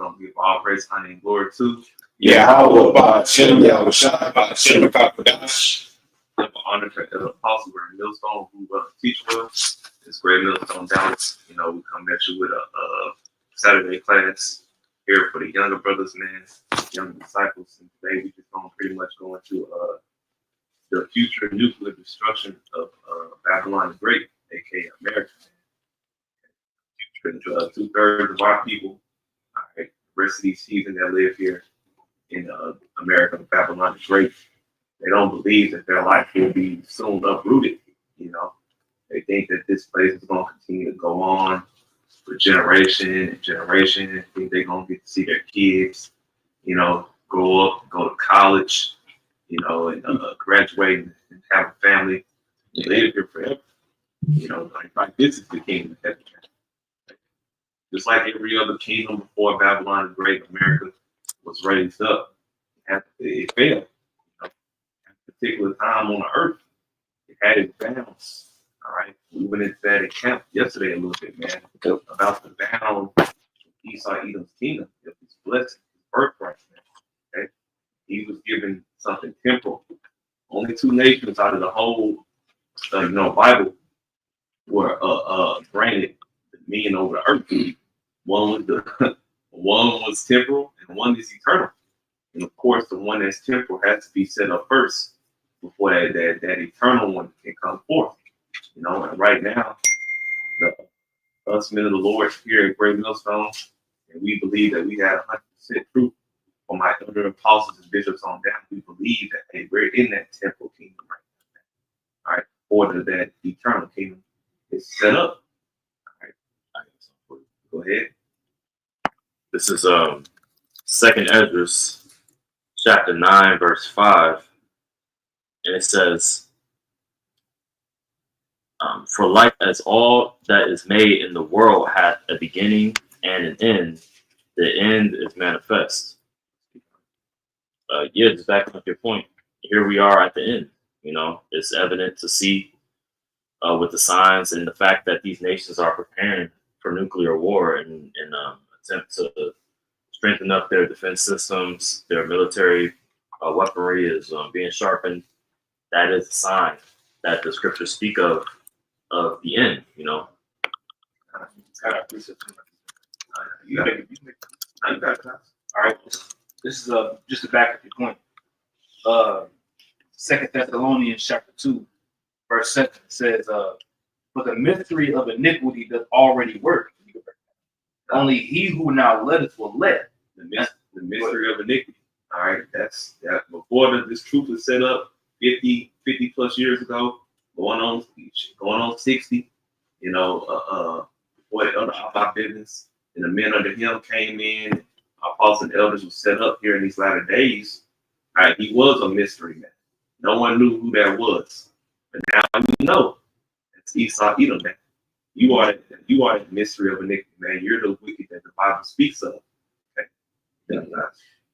gonna give all praise, honor, and glory to. Yeah, how about Shem Yahushua, about Shem Kakadash? Honor to the apostle Great Millstone, who teach well. It's Great Millstone Dallas. You know, we come at you with a Saturday class here for the younger brothers, man, younger disciples. And today we just gonna pretty much go into the future nuclear destruction of Babylon the Great, aka America. 2/3 of our people, all right, the rest of these heathen that live here in America, Babylon the Great, they don't believe that their life will be soon uprooted. You know, they think that this place is going to continue to go on for generation and generation. They think they're going to get to see their kids, you know, grow up, go to college, you know, and graduate and have a family and live here forever. You know, like this is the kingdom of heaven. Just like every other kingdom before Babylon the Great, America was raised up. It failed. At a particular time on the earth, it had its bounds. All right. We went into that account yesterday a little bit, man, about the bound of Esau Edom's kingdom, of his blessing, his birthright, man. Okay. He was given something temporal. Only 2 nations out of the whole Bible were granted dominion over the earth. One was temporal and one is eternal. And of course, the one that's temporal has to be set up first before that eternal one can come forth. You know, and right now, us men of the Lord here at Great Millstone, and we believe that we had 100% truth from my other apostles and bishops on down. We believe that hey, we're in that temporal kingdom right now. All right, order that eternal kingdom is set up. All right, go ahead. This is 2nd Esdras, chapter 9, verse 5, and it says, "For like as all that is made in the world hath a beginning and an end, the end is manifest." Just backing up your point, here we are at the end. You know, it's evident to see with the signs and the fact that these nations are preparing for nuclear war and attempt to strengthen up their defense systems. Their military weaponry is being sharpened. That is a sign that the scriptures speak of the end. You know. All right. This is just to back up your point. 2 Thessalonians chapter 2, verse 7 says, "For the mystery of iniquity doth already work. Only he who now letteth will let." The mystery of iniquity. All right, that's that. Before this truth was set up 50 plus years ago, going on 60. You know, before the other our business and the men under him came in, our apostles and elders were set up here in these latter days. All right, he was a mystery man. No one knew who that was, but now you know. It's Esau Edom, man. You are the mystery of iniquity, man. You're the wicked that the Bible speaks of. Okay.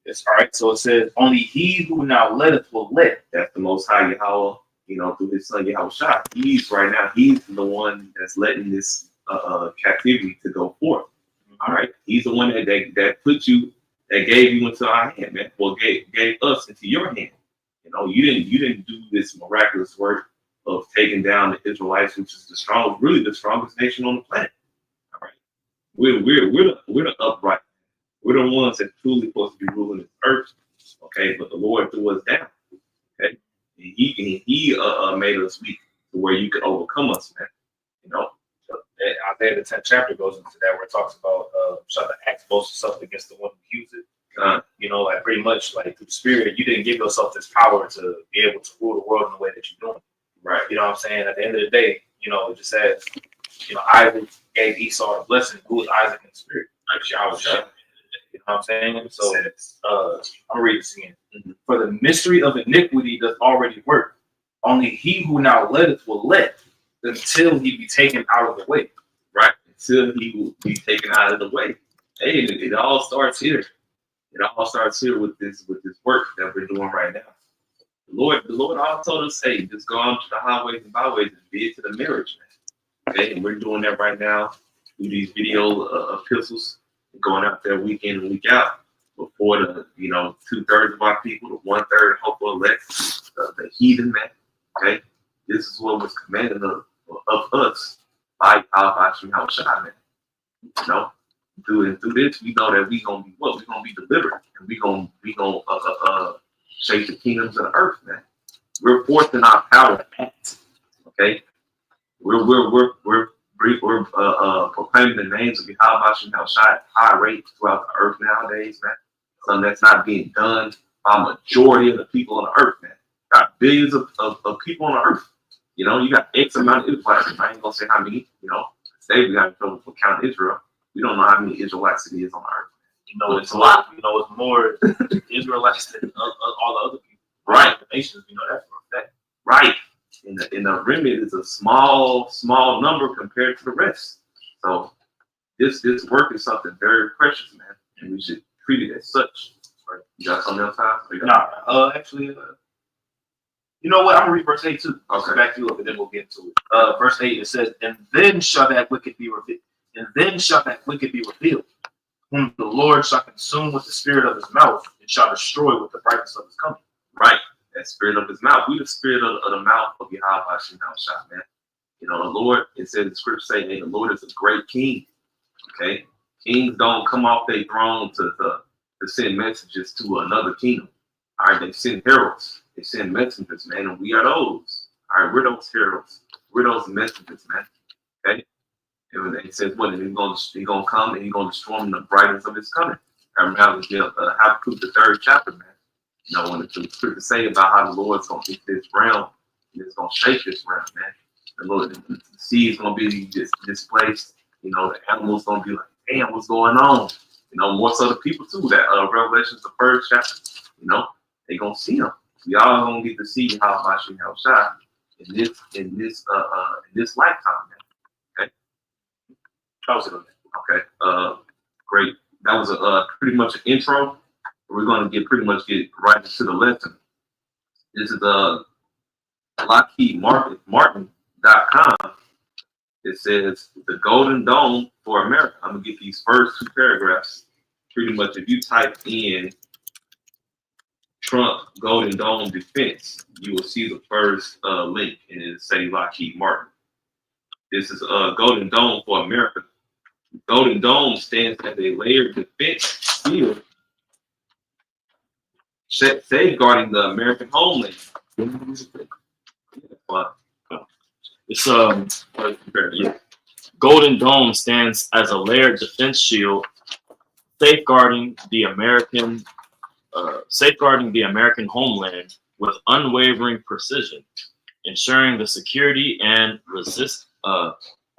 It's all right. So it says, "Only he who now letteth will let." That's the Most High Yahweh, you know, through his son Yahushua. He's the one that's letting this captivity to go forth. All right. He's the one that put you, that gave you into our hand, man. Well, gave us into your hand. You know, you didn't do this miraculous work of taking down the Israelites, which is really the strongest nation on the planet. All right. We're the upright. We're the ones that truly supposed to be ruling this earth. Okay, but the Lord threw us down. Okay. And he made us weak to where you could overcome us, man. You know. Isaiah the 10th chapter goes into that, where it talks about shall the axe boast itself against the one who accuses it. You know, like pretty much like through the spirit, you didn't give yourself this power to be able to rule the world in the way that you're doing. Right. You know what I'm saying? At the end of the day, you know, it just says, you know, Isaac gave Esau a blessing. Who is Isaac in the spirit? You know what I'm saying? So I'm reading this again. Mm-hmm. "For the mystery of iniquity does already work. Only he who now letteth will let until he be taken out of the way." Right. Until he will be taken out of the way. Hey, it all starts here. It all starts here with this work that we're doing right now. The Lord all told us, hey, just go out to the highways and byways and bid to the marriage, man. Okay, and we're doing that right now through these video epistles going out there week in and week out before the 2/3 of our people, the 1/3 hopeful elect, the heathen man. Okay, this is what was commanded of us by our Shai, man. You know, through this, we know that we gonna be what? We gonna be delivered, and we gonna shape the kingdoms of the earth, man. We're forcing our power to act. Okay, we're proclaiming the names of Yahweh Shai at high rates throughout the earth nowadays, man. Something that's not being done by majority of the people on the earth, man. Got billions of people on the earth. You know, you got X amount of Israelites. I ain't gonna say how many. You know, today we got in trouble for count Israel. We don't know how many Israelites it is on the earth. You know, it's a lot. You know, it's more Israelites than all the other people. Right. The nations, you know that for a fact. Right. And the remnant is a small number compared to the rest. So this work is something very precious, man, and we should treat it as such. Right? You got something else, Ty? Nah, actually, you know what? I'm gonna read verse 8 too. Okay. Back you up, and then we'll get into it. Verse 8 it says, "And then shall that wicked be revealed. And then shall that wicked be revealed, whom the Lord shall consume with the spirit of his mouth, and shall destroy with the brightness of his coming." Right. That spirit of his mouth. We the spirit of the mouth of Yahweh Shai, man. You know, the Lord, it says the scripture say, hey, the Lord is a great king. Okay? Kings don't come off their throne to send messages to another kingdom. All right, they send heralds, they send messengers, man, and we are those. All right, we're those heralds, we're those messengers, man. Okay? And it says what? He's gonna come and he's gonna destroy him in the brightness of his coming. I remember Habakkuk the 3rd chapter, man. You know, when the scripture say about how the Lord's gonna hit this realm, and it's gonna shake this realm, man. The Lord, the sea is gonna be displaced. You know, the animals gonna be like, damn, what's going on? You know, more so the people too. That Revelation's the 1st chapter. You know, they gonna see him. We all gonna get to see how Hashem Shai in this lifetime, man. Okay. How's it on that? Okay. Great. That was pretty much an intro. We're going to get right into the lesson. This is LockheedMartin.com. It says the Golden Dome for America. I'm gonna get these first 2 paragraphs. Pretty much, if you type in Trump Golden Dome defense, you will see the first link, and it say Lockheed Martin. This is Golden Dome for America. Golden Dome stands as a layered defense shield safeguarding the American homeland. It's Golden Dome stands as a layered defense shield, safeguarding the American homeland with unwavering precision, ensuring the security and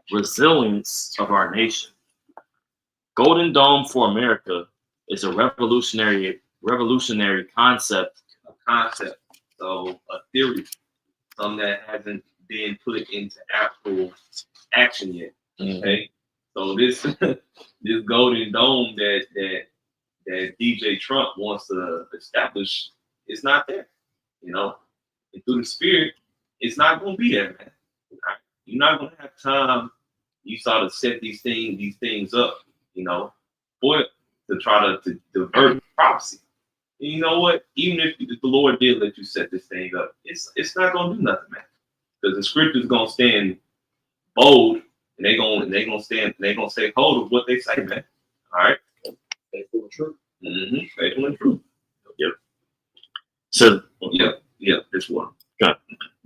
resilience of our nation. Golden Dome for America is a revolutionary concept. So a theory, something that hasn't been put into actual action yet. Okay, so this this Golden Dome that DJ Trump wants to establish is not there. You know, and through the spirit, it's not going to be there, man. You're not going to have time. You start to set these things up, you know, for to try to divert prophecy. And you know what? Even if the Lord did let you set this thing up, it's not gonna do nothing, man. Because the scripture is gonna stand bold, and they're gonna stay hold of what they say, man. All right. Faithful and true. Faithful and true. Yep. So yeah, this one.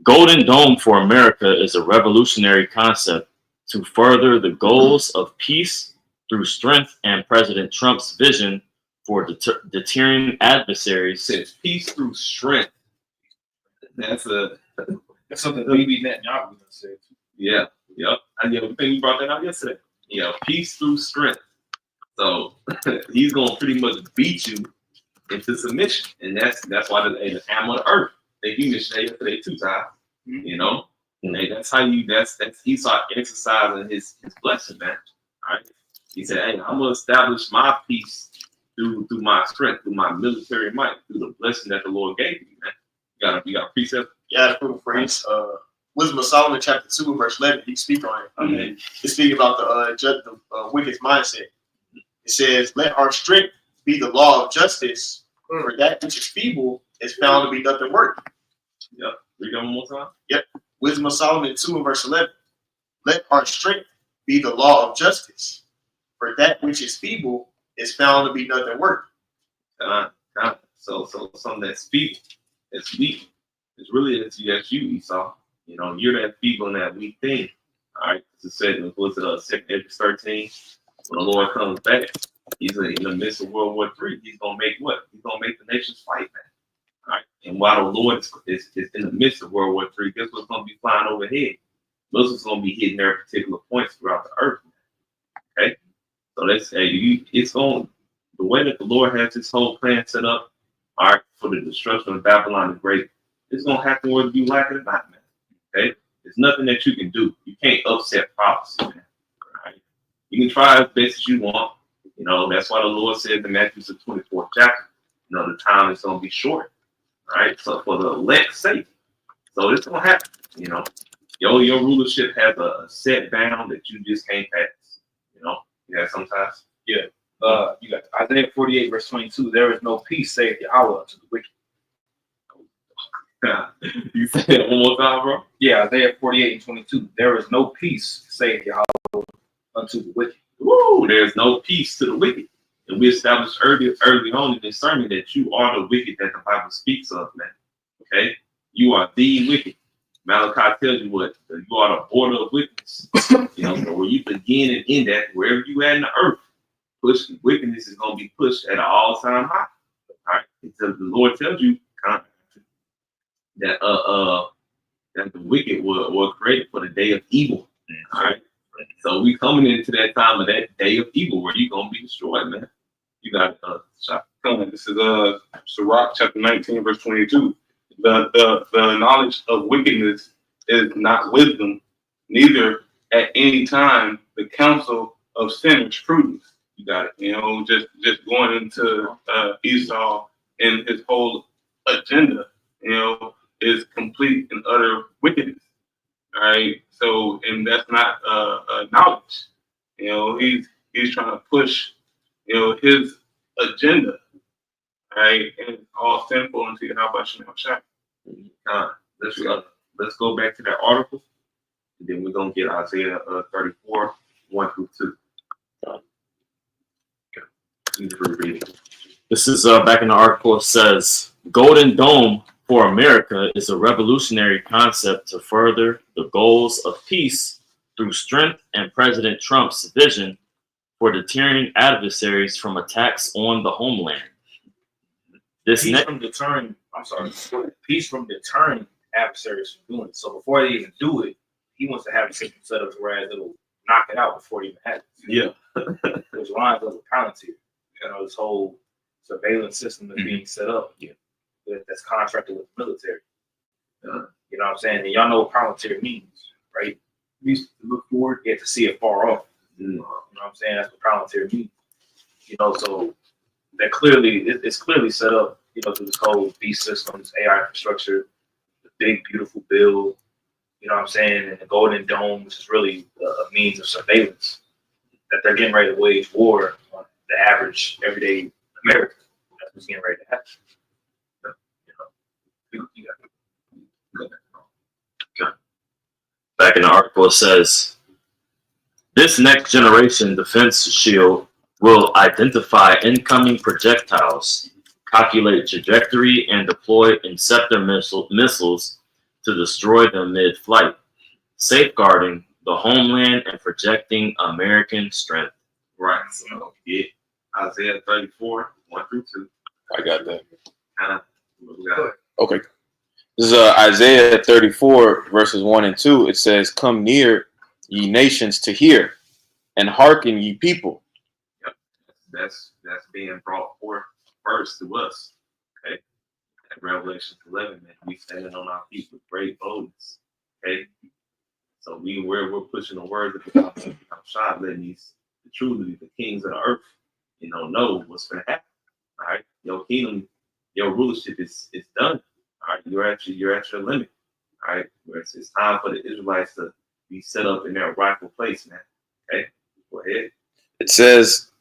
Golden Dome for America is a revolutionary concept to further the goals of peace through strength and President Trump's vision for deterring adversaries. Says peace through strength. That's something BB Netanyahu was said. Yeah, yep. And I think we brought that out yesterday. Yeah, peace through strength. So he's gonna pretty much beat you into submission, and that's why the hammer of the earth. They mentioned that yesterday 2 times. You know, and that's how that's he started exercising his blessing, man. All right. He said, hey, I'm gonna establish my peace through my strength, through my military might, through the blessing that the Lord gave me, man. You got a precept? Yeah, the proof phrase. Wisdom of Solomon, chapter 2, verse 11. He speak on it. He's speaking about the wicked mindset. It says, "Let our strength be the law of justice, for that which is feeble is found to be nothing worth." Yep. Read that one more time. Yep. Wisdom of Solomon 2 and verse 11. "Let our strength be the law of justice, for that which is feeble is found to be nothing worth." So something that's feeble, that's weak, it's really that's you, Esau. You know, you're that feeble and that weak thing. All right. It said, was it 2 Ezra 13? When the Lord comes back, he's in the midst of World War III. He's gonna make what? He's gonna make the nations fight, man. All right. And while the Lord is in the midst of World War III, guess what's gonna be flying overhead? Muslims gonna be hitting their particular points throughout the earth. Man. Okay. So that's it's going the way that the Lord has his whole plan set up, all right, for the destruction of Babylon the Great, it's gonna happen whether you like it or not, man. Okay? There's nothing that you can do. You can't upset prophecy, man. All right? You can try as best as you want. You know, that's why the Lord said in Matthew the 24th chapter, you know, the time is gonna be short. All right, so for the elect's sake. So it's gonna happen, you know. Your rulership has a set bound that you just can't pass. You know, yeah, sometimes. Yeah. You got Isaiah 48, verse 22. There is no peace, saith Yahweh, unto the wicked. You say that one more time, bro? Yeah, Isaiah 48 and 22. There is no peace, saith Yahweh, unto the wicked. Woo! There's no peace to the wicked. And we established early on in this sermon that you are the wicked that the Bible speaks of, man. Okay? You are the wicked. Malachi tells you what? You are the border of wickedness. You know, so where you begin and end at, wherever you at in the earth, wickedness is going to be pushed at an all-time high. All right? Until the Lord tells you that that the wicked were created for the day of evil. All right. So we coming into that time of that day of evil where you're gonna be destroyed, man. You got shot. This is Sirach chapter 19, verse 22. The knowledge of wickedness is not wisdom, neither at any time the counsel of sinners prudence. You got it. You know, just going into Esau and his whole agenda, you know, is complete and utter wickedness. All right. So, and that's not knowledge. You know, he's trying to push, you know, his agenda. Right, and it's all sinful until how about you know, Let's go back to that article, and then we're gonna get Isaiah 34, 1 through 2. Okay. This is back in the article. It says, "Golden Dome for America is a revolutionary concept to further the goals of peace through strength and President Trump's vision for deterring adversaries from attacks on the homeland." Peace from deterring adversaries from doing it. So before they even do it, he wants to have a system set up whereas it'll knock it out before it even happens. Yeah. There's lines of Palantir. You know, this whole surveillance system that's being set up. Yeah. That's contracted with the military. You know what I'm saying? And y'all know what Palantir means, right? You used to look forward, you have to see it far off. You know what I'm saying? That's what Palantir means. You know, so that it's clearly set up, you know, through this whole beast system, this AI infrastructure, the big, beautiful bill, you know what I'm saying, and the Golden Dome, which is really a means of surveillance, that they're getting ready to wage war on the average, everyday American. That's what's getting ready to happen. You know, Back in the article, it says, "This next generation defense shield will identify incoming projectiles, calculate trajectory, and deploy interceptor missiles to destroy them mid-flight, safeguarding the homeland and projecting American strength." Right. So get Isaiah 34, 1 through 2. I got that. Okay. This is Isaiah 34, verses 1 and 2. It says, "Come near, ye nations, to hear, and hearken, ye people." Yep. That's being brought forth first to us. Okay. At Revelation 11, man, we standing on our feet with great boldness. Okay. So we're pushing the words of the shot, letting these truly the kings of the earth, you know what's gonna happen. All right. Your kingdom, your rulership is done. All right, you're at your limit. All right, it's time for the Israelites to be set up in their rightful place, man. Okay, go ahead. It says,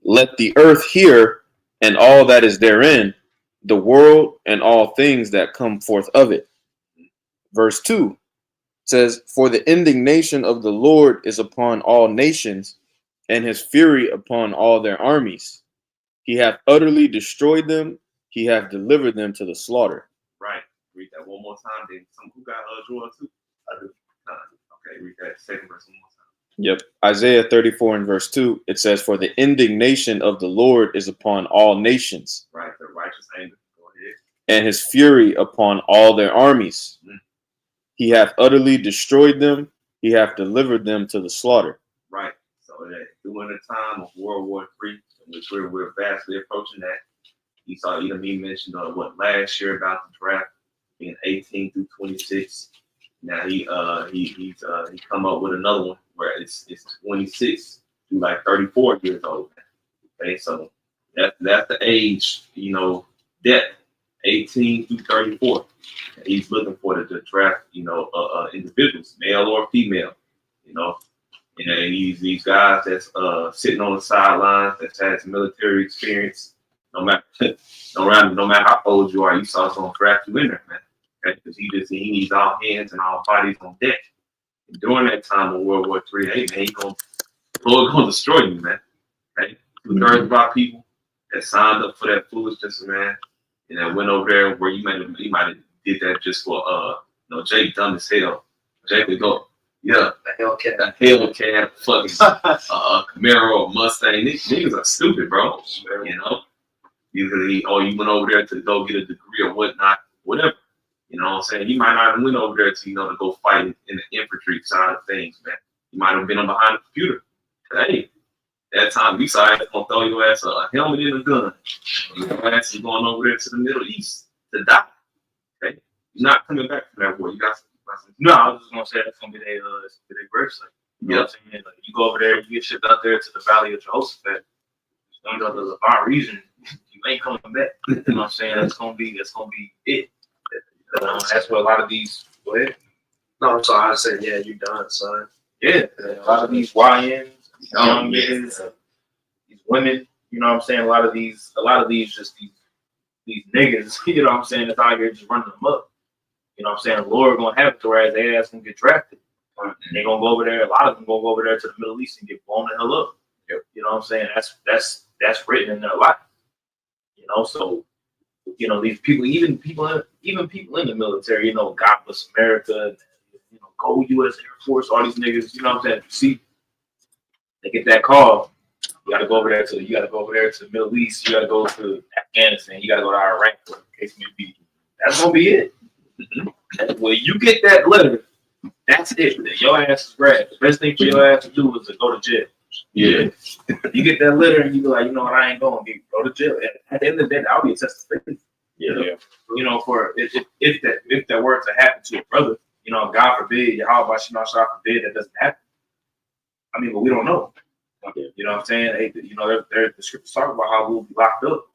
let the earth hear, and all that is therein, the world and all things that come forth of it. Verse 2 says, for the indignation of the Lord is upon all nations, and his fury upon all their armies. He hath utterly destroyed them. He hath delivered them to the slaughter. Right. Read that one more time. Then some who got Joel too. I do. Okay, read that second verse one more time. Yep. Isaiah 34 and verse 2, it says, for the indignation of the Lord is upon all nations. Right, the righteous anger. Go ahead. And his fury upon all their armies. He hath utterly destroyed them. He hath delivered them to the slaughter. Right. So that during the time of World War III, in which we're vastly approaching that, you saw Edom mentioned what last year about the draft being 18 through 26. Now he come up with another one where it's 26 to like 34 years old. Okay, so that's the age, depth, 18 through 34. He's looking for the draft, individuals, male or female, and these guys that's sitting on the sidelines that has military experience. No matter how old you are, you saw someone draft you in there, man. Okay, because he needs all hands and all bodies on deck. And during that time of World War III, hey man, Lord gonna destroy you, man. Okay, 2/3 of our people that signed up for that foolishness, man, and that went over there where you might have did that just for Jake dumb as hell. Jake would go, yeah, the Hellcat, fucking Camaro or Mustang. These niggas are stupid, bro. Usually, you went over there to go get a degree or whatnot, whatever. You know what I'm saying? You might not have went over there to go fight in the infantry side of things, man. You might have been behind the computer. Hey, that time you saw it gonna throw your ass a helmet and a gun. Your ass is going over there to the Middle East to die. Okay, you're not coming back from that war. You got some. No, I was just gonna say that's gonna be their grave site. You know what I'm saying? Like, you go over there, you get shipped out there to the Valley of Jehoshaphat. Don't go to the Levant region. You ain't coming back. You know what I'm saying? That's gonna be it. That's what a lot of these. Go ahead. No, I'm sorry. I said, yeah, you done, son. Yeah, a lot of these YNs, young niggas, these women. You know what I'm saying? A lot of these just these niggas. You know what I'm saying? That's out here just running them up. You know what I'm saying? The Lord gonna have it to where their ass gonna get drafted. And they're gonna go over there. A lot of them gonna go over there to the Middle East and get blown the hell up. Yep. You know what I'm saying? That's written in their life. So these people, even people in the military, God bless America, go U.S. Air Force, all these niggas, you know what I'm saying? You see, they get that call. You gotta go over there to the Middle East. You gotta go to Afghanistan. You gotta go to Iraq, in case it may be. That's gonna be it. When you get that letter, that's it. Then your ass is grabbed. The best thing for your ass to do is to go to jail. Yeah. You get that letter and you be like, you know what, I ain't going to go to jail. At the end of the day, I'll be a test of faith. For if that were to happen to a brother, God forbid, God forbid that doesn't happen. I mean, but we don't know. You know what I'm saying? Hey, the scriptures talk about how we'll be locked up,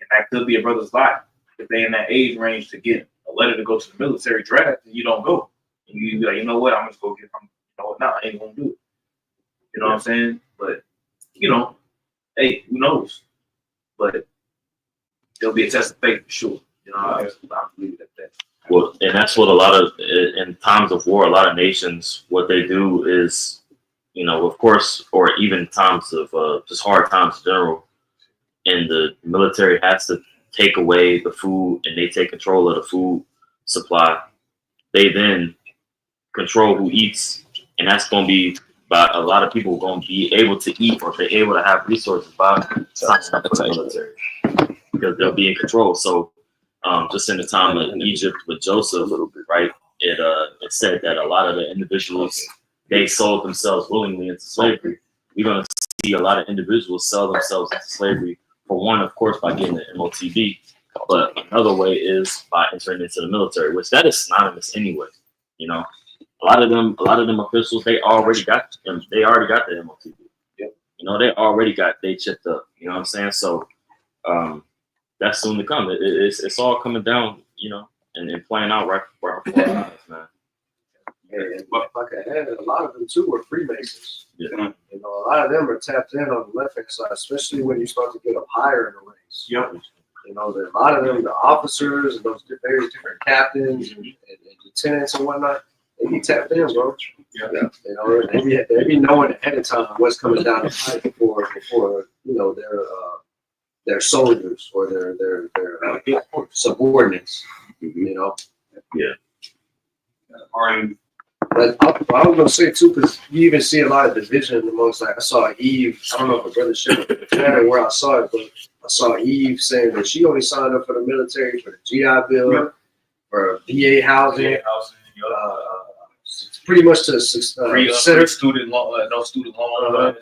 and that could be a brother's life if they in that age range to get a letter to go to the military draft, and you don't go, and you be like, you know what, I'm just go get. I ain't gonna do it. You know what I'm saying? But hey, who knows? But there'll be a test of faith for sure. I believe that. Well, and that's what a lot of, in times of war, a lot of nations, what they do is, of course, or even times of just hard times in general, and the military has to take away the food and they take control of the food supply. They then control who eats, and that's going to be by a lot of people going to be able to eat or be able to have resources by the military because they'll be in control. So just in the time of Egypt with Joseph, right, it said that a lot of the individuals, they sold themselves willingly into slavery. We're going to see a lot of individuals sell themselves into slavery, for one, of course, by getting the MOTB, but another way is by entering into the military, which that is synonymous anyway. A lot of them officials, they already got the MOTB. Yep. They already got they chipped up. You know what I'm saying? So that's soon to come. It's all coming down, and playing out right before our eyes, man. And if I could add, a lot of them too were Freemasons. Yeah. You know, a lot of them are tapped in on the left hand side, especially when you start to get up higher in the ranks. Yep. You know, a lot of them, the officers and those various different captains and lieutenants and whatnot, they be tapped in, bro. Yeah. You know, they be knowing ahead of time what's coming down the pipe before you know their soldiers or their subordinates. You know. Or But I was gonna say too, because you even see a lot of division amongst, like, I saw Eve. I don't know if a brother shared where I saw it, but I saw Eve saying that she only signed up for the military for the GI Bill, for VA housing, pretty much to free student loan, no student loan,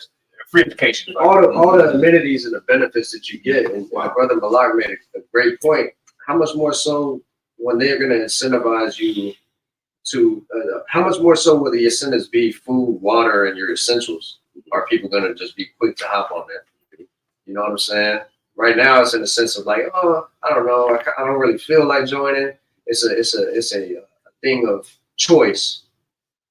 free education. all the amenities and the benefits that you get. And my brother Malak made a great point. How much more so when they're going to incentivize you to, how much more so will the incentives be food, water, and your essentials? Are people going to just be quick to hop on that? You know what I'm saying? Right now, it's in the sense of like, oh, I don't know, I don't really feel like joining. It's a thing of choice.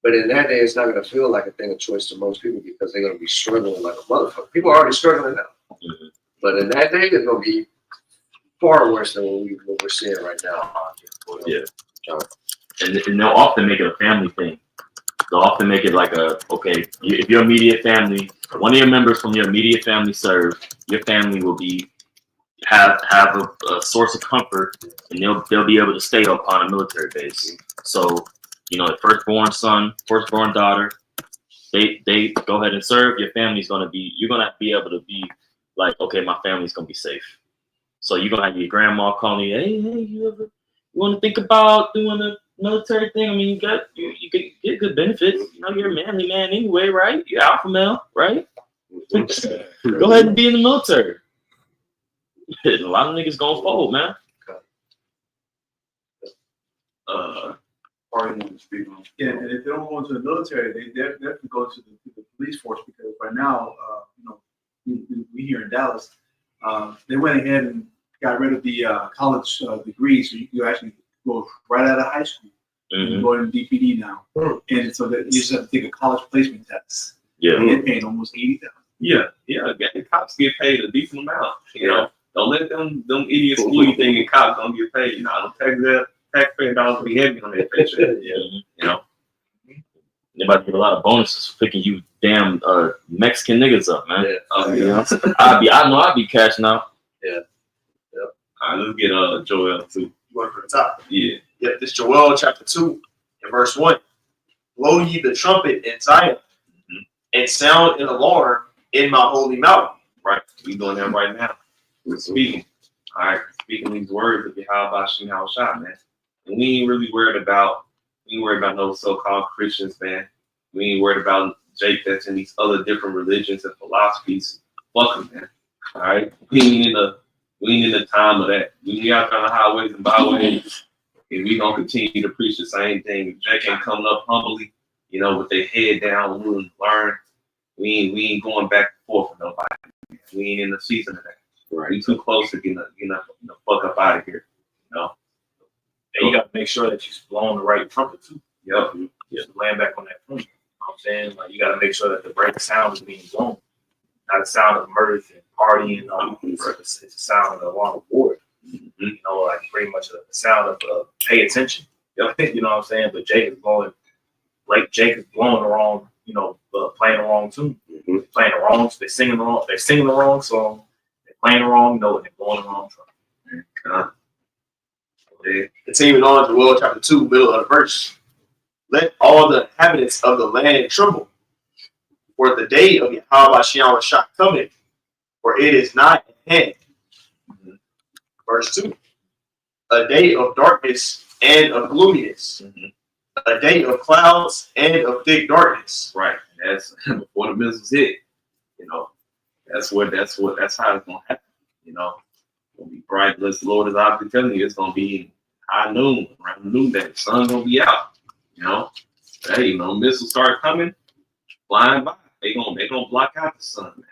But in that day, it's not going to feel like a thing of choice to most people because they're going to be struggling like a motherfucker. People are already struggling now. Mhm. But in that day, it's going to be far worse than what we're seeing right now. Yeah. And they'll often make it a family thing. They'll often make it like if your immediate family, one of your members from your immediate family serve, your family will have a source of comfort, and they'll be able to stay upon a military base. So, you know, the firstborn son, firstborn daughter, they go ahead and serve. Your family's you're gonna be able to be like, okay, my family's gonna be safe. So you're gonna have your grandma calling you, hey, you want to think about doing a military thing? I mean, you get good benefits. You know, you're a manly man anyway, right? You're alpha male, right? Go ahead and be in the military. A lot of niggas gonna fold, man. Yeah, and if they don't go into the military, they definitely go to the police force because right now, we here in Dallas, they went ahead and got rid of the college degrees, so you actually go right out of high school. Mm-hmm. You go in DPD now, and so that you just have to take a college placement test. Yeah, and they're paying almost $80,000. Yeah. Cops get paid a decent amount. You know, don't let them idiots fool you thinking cops don't get paid. You know, taxpayer dollars be heavy on their paycheck. You know, they about to get a lot of bonuses for picking you damn Mexican niggas up, man. Yeah. You know, I'd be cashing out. Yeah. All right, let's get Joel too. You want from the top? Yeah. Yep, this Joel chapter 2 and verse 1. Blow ye the trumpet in Zion and sound an alarm in my holy mountain. Right. We doing that right now. We're speaking. All right. Speaking these words of Yahweh Shem Shah, man. And we ain't really worried about no so-called Christians, man. We ain't worried about Jake that's in these other different religions and philosophies. Fuck them, man. All right. We ain't in the time of that. We out on the highways and byways. And we gonna continue to preach the same thing. If Jake ain't coming up humbly, you know, with their head down, willing to learn. We ain't going back and forth with nobody. We ain't in the season of that. Right. We too close to getting the fuck up out of here. You know. And you gotta make sure that you're blowing the right trumpet too. Yep. Just laying back on that trumpet. You know what I'm saying? Like you gotta make sure that the right sound is being blown. Not the sound of mirth and partying. It's the sound of the alarm of war. You know, like pretty much the sound of pay attention. You know what I'm saying? But Jake is blowing the wrong, playing the wrong tune. They're playing the wrong, they're singing the wrong song, they're playing the wrong note, and they're blowing the wrong trumpet. Continuing on to Joel chapter 2, middle of the verse. Let all the inhabitants of the land tremble, for the day of Yahweh Shem Shah cometh, for it is not at hand. Verse 2. A day of darkness and of gloominess. A day of clouds and of thick darkness. Right. That's before the missiles hit. You know, that's how it's gonna happen. You know, it's gonna be bright. Unless the Lord is obviously telling you it's gonna be high noon, around noonday. The sun's gonna be out. You know, hey, missiles start coming, flying by. They gonna block out the sun, man.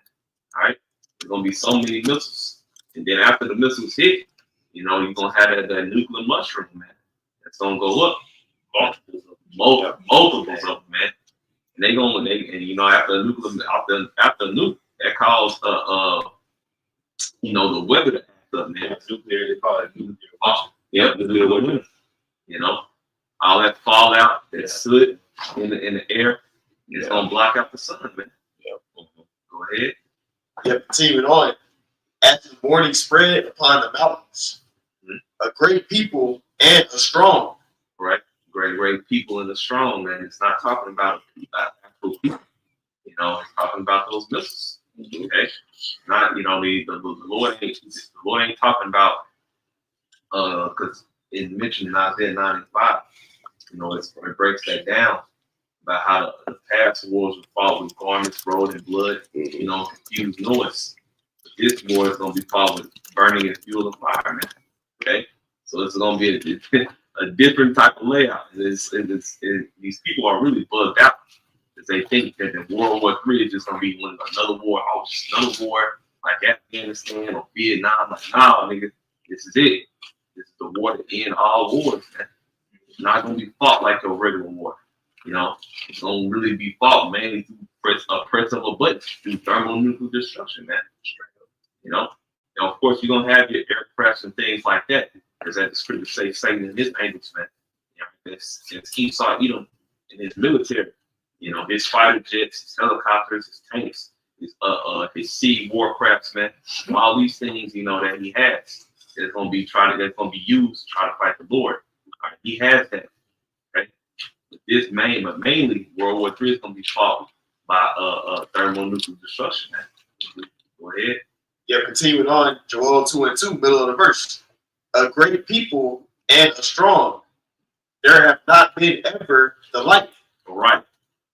All right. There's gonna be so many missiles. And then after the missiles hit, you're gonna have that nuclear mushroom, man. That's gonna go up. multiples of them, man. And they gonna, after a nuclear, after a nuke, that caused the weather to act up, man. Nuclear, they call it nuclear. Yep, nuclear weather. All that fallout, that soot in the air, it's gonna block out the sun, man. Yep. Go ahead. Yep, continuing on. As the morning spread upon the mountains, a great people and a strong. Right. Great people and the strong, man. It's not talking about actual people. It's talking about those missiles. Okay. Not, the Lord ain't talking about because it's mentioned in Isaiah 95. It breaks that down about how the past wars were fought with garments rolled in blood, confused noise. This war is going to be fought with burning and fuel and fire, man. Okay? So this is going to be a different type of layout. These people are really bugged out because they think that the World War III is just going to be another war, another war like Afghanistan or Vietnam. Like, nah, nigga, this is it. This is the war to end all wars, man. It's not going to be fought like a regular war. It's going to really be fought mainly through press of a button, through thermonuclear destruction, man. Of course, you're going to have your aircrafts and things like that, because as the scripture says, Satan and his angels, man. It's Esau Edom and his military, his fighter jets, his helicopters, his tanks, his sea warcrafts, man. All these things, that he has, that's going to be used to try to fight the Lord. All right, he has that. Okay, but mainly World War III is going to be fought by thermonuclear destruction, man. Go ahead. Yeah, continuing on, Joel 2:2, middle of the verse. A great people and a strong. There have not been ever the like. All right.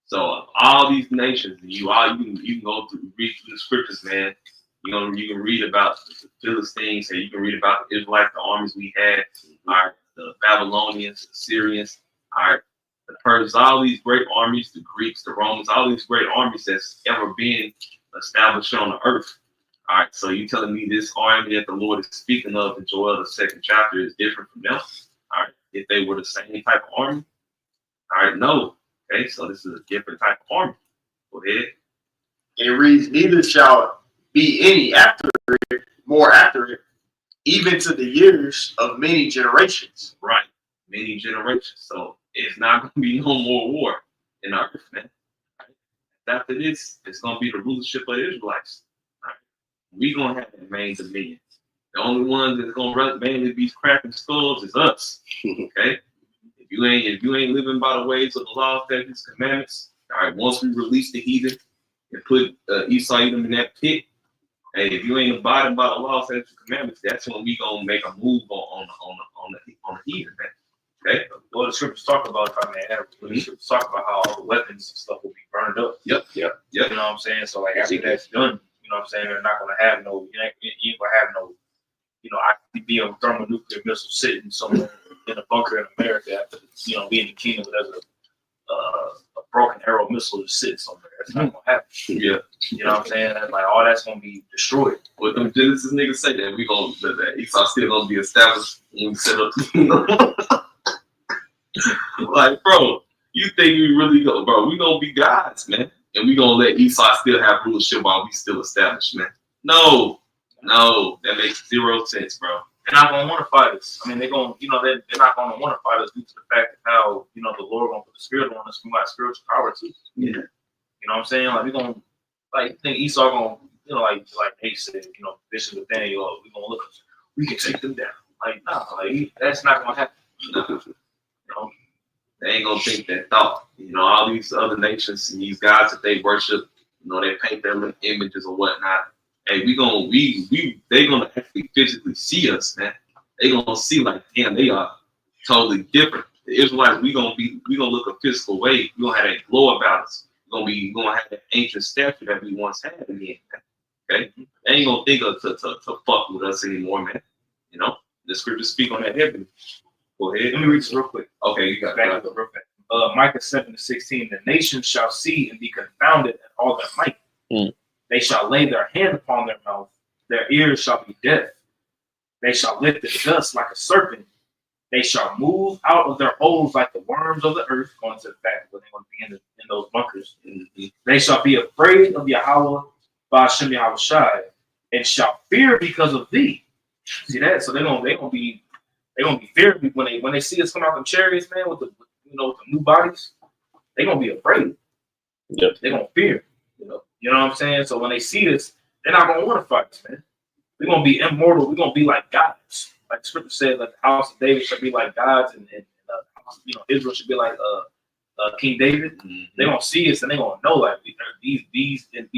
So all these nations, you can go through, read through the scriptures, man. You can read about the Philistines, and you can read about the Israelites, the armies we had, all right, the Babylonians, the Syrians, all right, the Persians, all these great armies, the Greeks, the Romans, all these great armies that's ever been established on the earth. All right, so you telling me this army that the Lord is speaking of in Joel, the 2nd chapter, is different from them? All right, if they were the same type of army? All right, no. Okay, so this is a different type of army. Go ahead. And it reads, neither shall be any more after it, even to the years of many generations. Right, many generations. So it's not going to be no more war in our earth, man. Right? After this, it's going to be the rulership of the Israelites. We're going to have that main dominion. The only ones that's going to mainly be cracking skulls is us. Okay? If you ain't living by the ways of the law, statutes, commandments, all right, once we release the heathen and put Esau Edom in that pit, hey, if you ain't abiding by the law, statutes, commandments, that's when we going to make a move on the heathen, man. Okay? Well, the scriptures talk about, if I may add, the scriptures talk about how all the weapons and stuff will be burned up. Yep. You know what I'm saying? So, like, after that's done, you know what I'm saying? They're not going to have no, you ain't going to have no, I could be a thermonuclear missile sitting somewhere in a bunker in America after, being the kingdom, but there's a broken arrow missile just sitting somewhere. That's not going to happen. Yeah. You know what I'm saying? That's like, all that's going to be destroyed. What them Genesis niggas say that that Esau still going to be established when we set up the kingdom. Like, bro, you think we really go, bro? We going to be gods, man. And we gonna let Esau still have rulership while we still established, man. No, that makes zero sense, bro. They're not gonna want to fight us. I mean, they're gonna, they're not gonna want to fight us due to the fact of how, the Lord gonna put the spirit on us. We got spiritual power too. Yeah. You know what I'm saying? Like, we gonna, think Esau gonna, like Nate said, Bishop Nathaniel, we gonna look, we can take them down. Like, nah, that's not gonna happen. They ain't gonna think that thought. All these other nations and these gods that they worship, they paint their images or whatnot. Hey, they gonna actually physically see us, man. They gonna see like, damn, they are totally different. The Israelites, we gonna look a physical way. We gonna have that glow about us. We gonna have that ancient stature that we once had again. Okay, they ain't gonna think of to fuck with us anymore, man. The scriptures speak on that heavily. Go ahead. Let me read this real quick. Okay, you got back up real fast. Micah 7:16. The nations shall see and be confounded at all their might. They shall lay their hand upon their mouth. Their ears shall be deaf. They shall lift the dust like a serpent They shall move out of their holes like the worms of the earth, going to the fact where they're going to be in those bunkers. They shall be afraid of Yahweh, Ba'ashem Yahweh Shai, and shall fear because of thee. See that? So they're gonna be fearing when they see us come out the chariots, man, with the with the new bodies. They're gonna be afraid. Yep. They're gonna fear. You know what I'm saying? So when they see this, they're not gonna want to fight us, man. We're gonna be immortal. We're gonna be like gods. Like the scripture said, like the house of David should be like gods, and Israel should be like King David. Mm-hmm. They're gonna see us and they're gonna know like these men,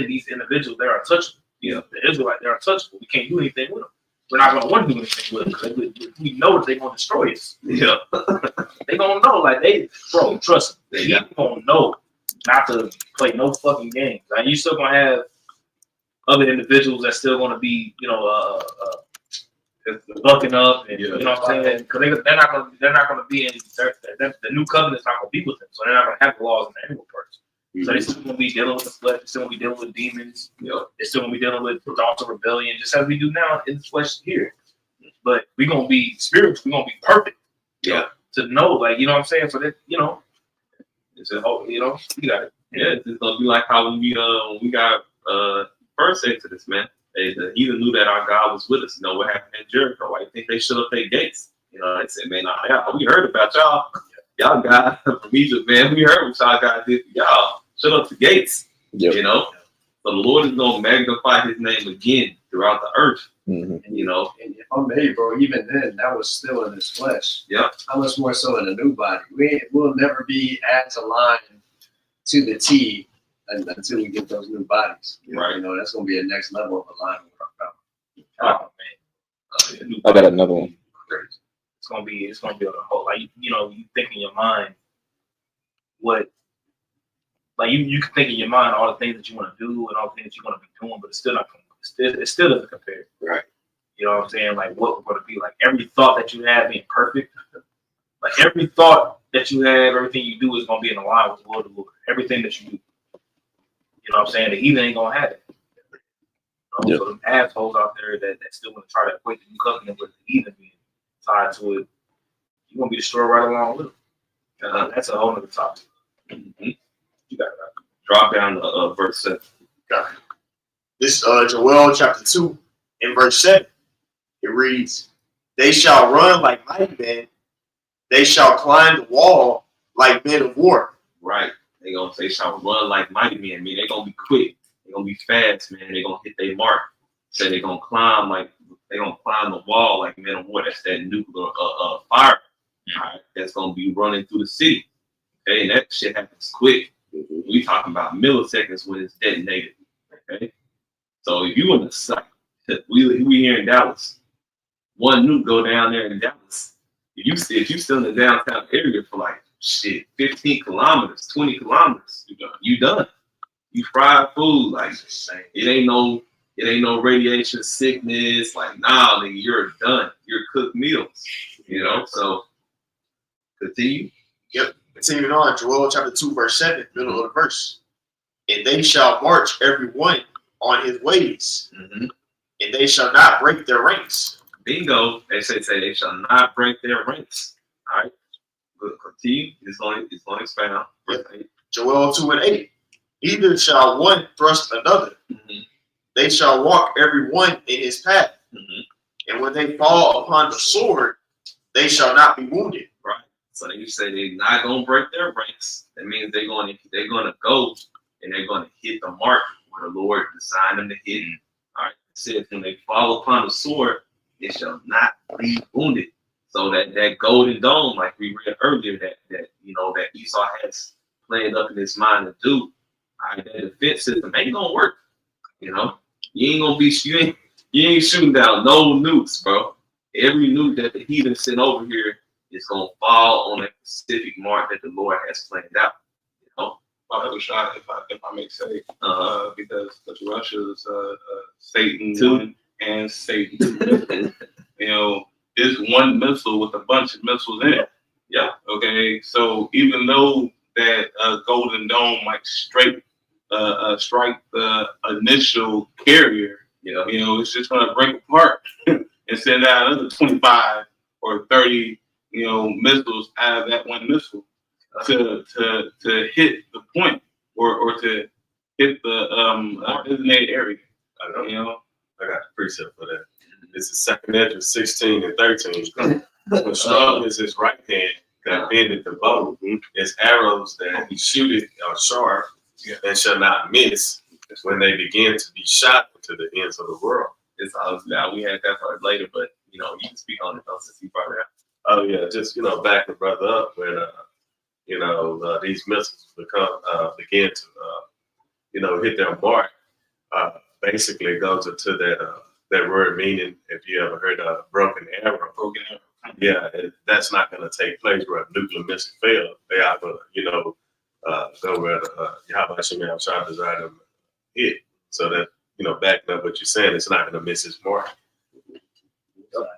these individuals, they're untouchable. The Israelites, they're untouchable. We can't do anything with them. We're not gonna want to do anything with them because we know that they're gonna destroy us. Yeah. They gonna know, like bro, trust them. They gonna know not to play no fucking games. Like you still gonna have other individuals that's still gonna be, bucking up, and you know what I'm saying? Because they're not gonna be in the new covenant's not gonna be with them, so they're not gonna have the laws in the animal parts. So they're still gonna be dealing with the flesh, they're still gonna be dealing with demons, they're still gonna be dealing with thoughts of rebellion, just as we do now in the flesh here. But we're gonna be spiritual, we're gonna be perfect. To know, like, you know what I'm saying? So that it's you got it. Yeah, it's gonna be like how when we got first Exodus, man. They even knew that our God was with us. You know what happened in Jericho? Why you think they shut up their gates? They said, man, we heard about y'all. Y'all God from Egypt, man. We heard what y'all God did for y'all. Shut up the gates. Yep. So the Lord is gonna magnify His name again throughout the earth. And if I may, bro, even then, that was still in His flesh. Yeah. How much more so in a new body? We'll never be as aligned to the T until we get those new bodies. Right. That's gonna be a next level of alignment with our power. Oh man. I got another one. It's gonna be a whole, like, you think in your mind what, like, you can think in your mind all the things that you want to do and all the things that you want to be doing, but it's still not it still doesn't compare. Right. You know what I'm saying? Like, what we're going to be like, every thought that you have being perfect, like every thought that you have, everything you do is going to be in line with the will of the Lord. Everything that you do. You know what I'm saying? The heathen ain't going to have it. So them assholes out there that still want to try to equate the new covenant with the heathen being tied to it, you're going to be destroyed right along with them. That's a whole other topic. Mm-hmm. You got to drop down to verse 7. Got it. This Joel chapter 2 in verse 7. It reads, "They shall run like mighty men, they shall climb the wall like men of war." Right. They shall run like mighty men. I mean, they're gonna be quick. They're gonna be fast, man. They're gonna hit their mark. So they're gonna climb the wall like men of war. That's that nuclear fire. All right. That's gonna be running through the city. Okay, and that shit happens quick. We talking about milliseconds when it's detonated. Okay. So if you in the site, we here in Dallas, one nuke go down there in Dallas. If you still in the downtown area for like 15 kilometers, 20 kilometers, you done. You fried food, like it ain't no radiation sickness. Like, nah, nigga, you're done. You're cooked meals. So continue. Yep. Continuing on, Joel chapter 2, verse 7, middle of the verse. "And they shall march every one on his ways, and they shall not break their ranks." Bingo. They say they shall not break their ranks. All right. Good. Continue. It's going to expound. Yep. Joel 2 and 8. "Neither shall one thrust another. They shall walk every one in his path. And when they fall upon the sword, they shall not be wounded." Right. So you say they're not going to break their ranks. That means they're going to go and they're going to hit the mark where the Lord designed them to hit. All right. It says when they fall upon the sword, they shall not be wounded. So that golden dome, like we read earlier, that Esau has planned up in his mind to do, all right, that defense system ain't gonna work. You ain't shooting down no nukes, bro. Every nuke that the heathen sent over here is gonna fall on a specific mark that the Lord has planned out. Shot, if I may say, because Russia's Satan Two. 1 and Satan 2. It's one missile with a bunch of missiles in it. Yeah. Okay. So even though that Golden Dome might strike the initial carrier, it's just gonna break apart and send out another 25 or 30 missiles out of that one missile to hit the point or to hit the designated area. I got the precept for that. This is 2nd Ezra 16 and 13. When strong is his right hand that bendeth the bow, his arrows that he shooteth are sharp and shall not miss when they begin to be shot to the ends of the world. It's now we had that part later, but you can speak on it since you brought it up. Oh yeah, just back the brother up when these missiles begin to hit their mark. Basically, it goes into that word meaning. If you ever heard a broken arrow, yeah, that's not going to take place where a nuclear missile failed. They are going to go where Yahweh Shemel shot desire them hit. So that backing up what you're saying, it's not going to miss its mark.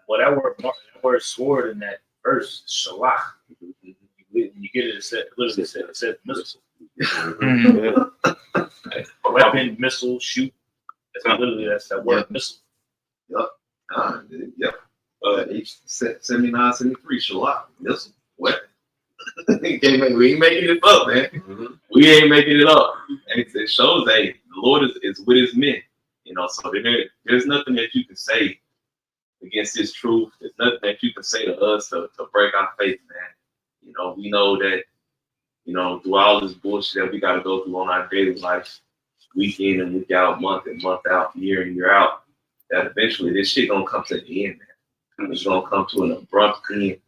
Well, that word sword in that verse is shalach. When you get it, it said missile. Weapon, missile, shoot. That's that word missile. Yep. 79, 73, Shalak. Missile. Weapon. We ain't making it up, man. We ain't making it up. And it shows that the Lord is with his men. So there's nothing that you can say against his truth. There's nothing that you can say to us to break our faith, man. We know that, through all this bullshit that we got to go through on our daily life, week in and week out, month in, month out, year in, year out, that eventually this shit gonna come to the end, man. It's gonna come to an abrupt end.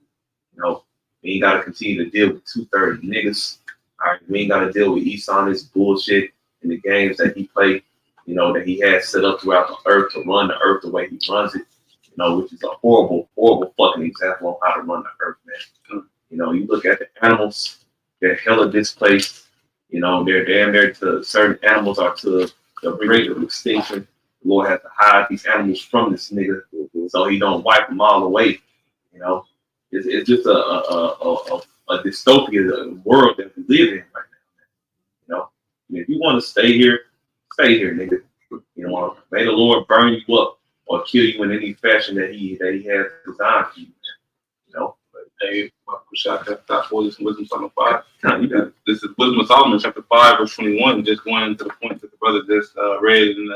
We ain't gotta continue to deal with 230 niggas. All right, we ain't gotta deal with Esau and this bullshit in the games that he played, that he has set up throughout the earth to run the earth the way he runs it, which is a horrible, horrible fucking example of how to run the earth, man. You look at the animals, they're hella displaced. They're damn near to certain animals are to the brink of extinction. The Lord has to hide these animals from this nigga so he don't wipe them all away. It's just a dystopia world that we live in right now. If you want to stay here, nigga. May the Lord burn you up or kill you in any fashion that he has designed for you. Hey, chapter 4, this is Wisdom Psalm 5. This is Wisdom of Solomon, chapter 5, verse 21, just going to the point that the brother just read in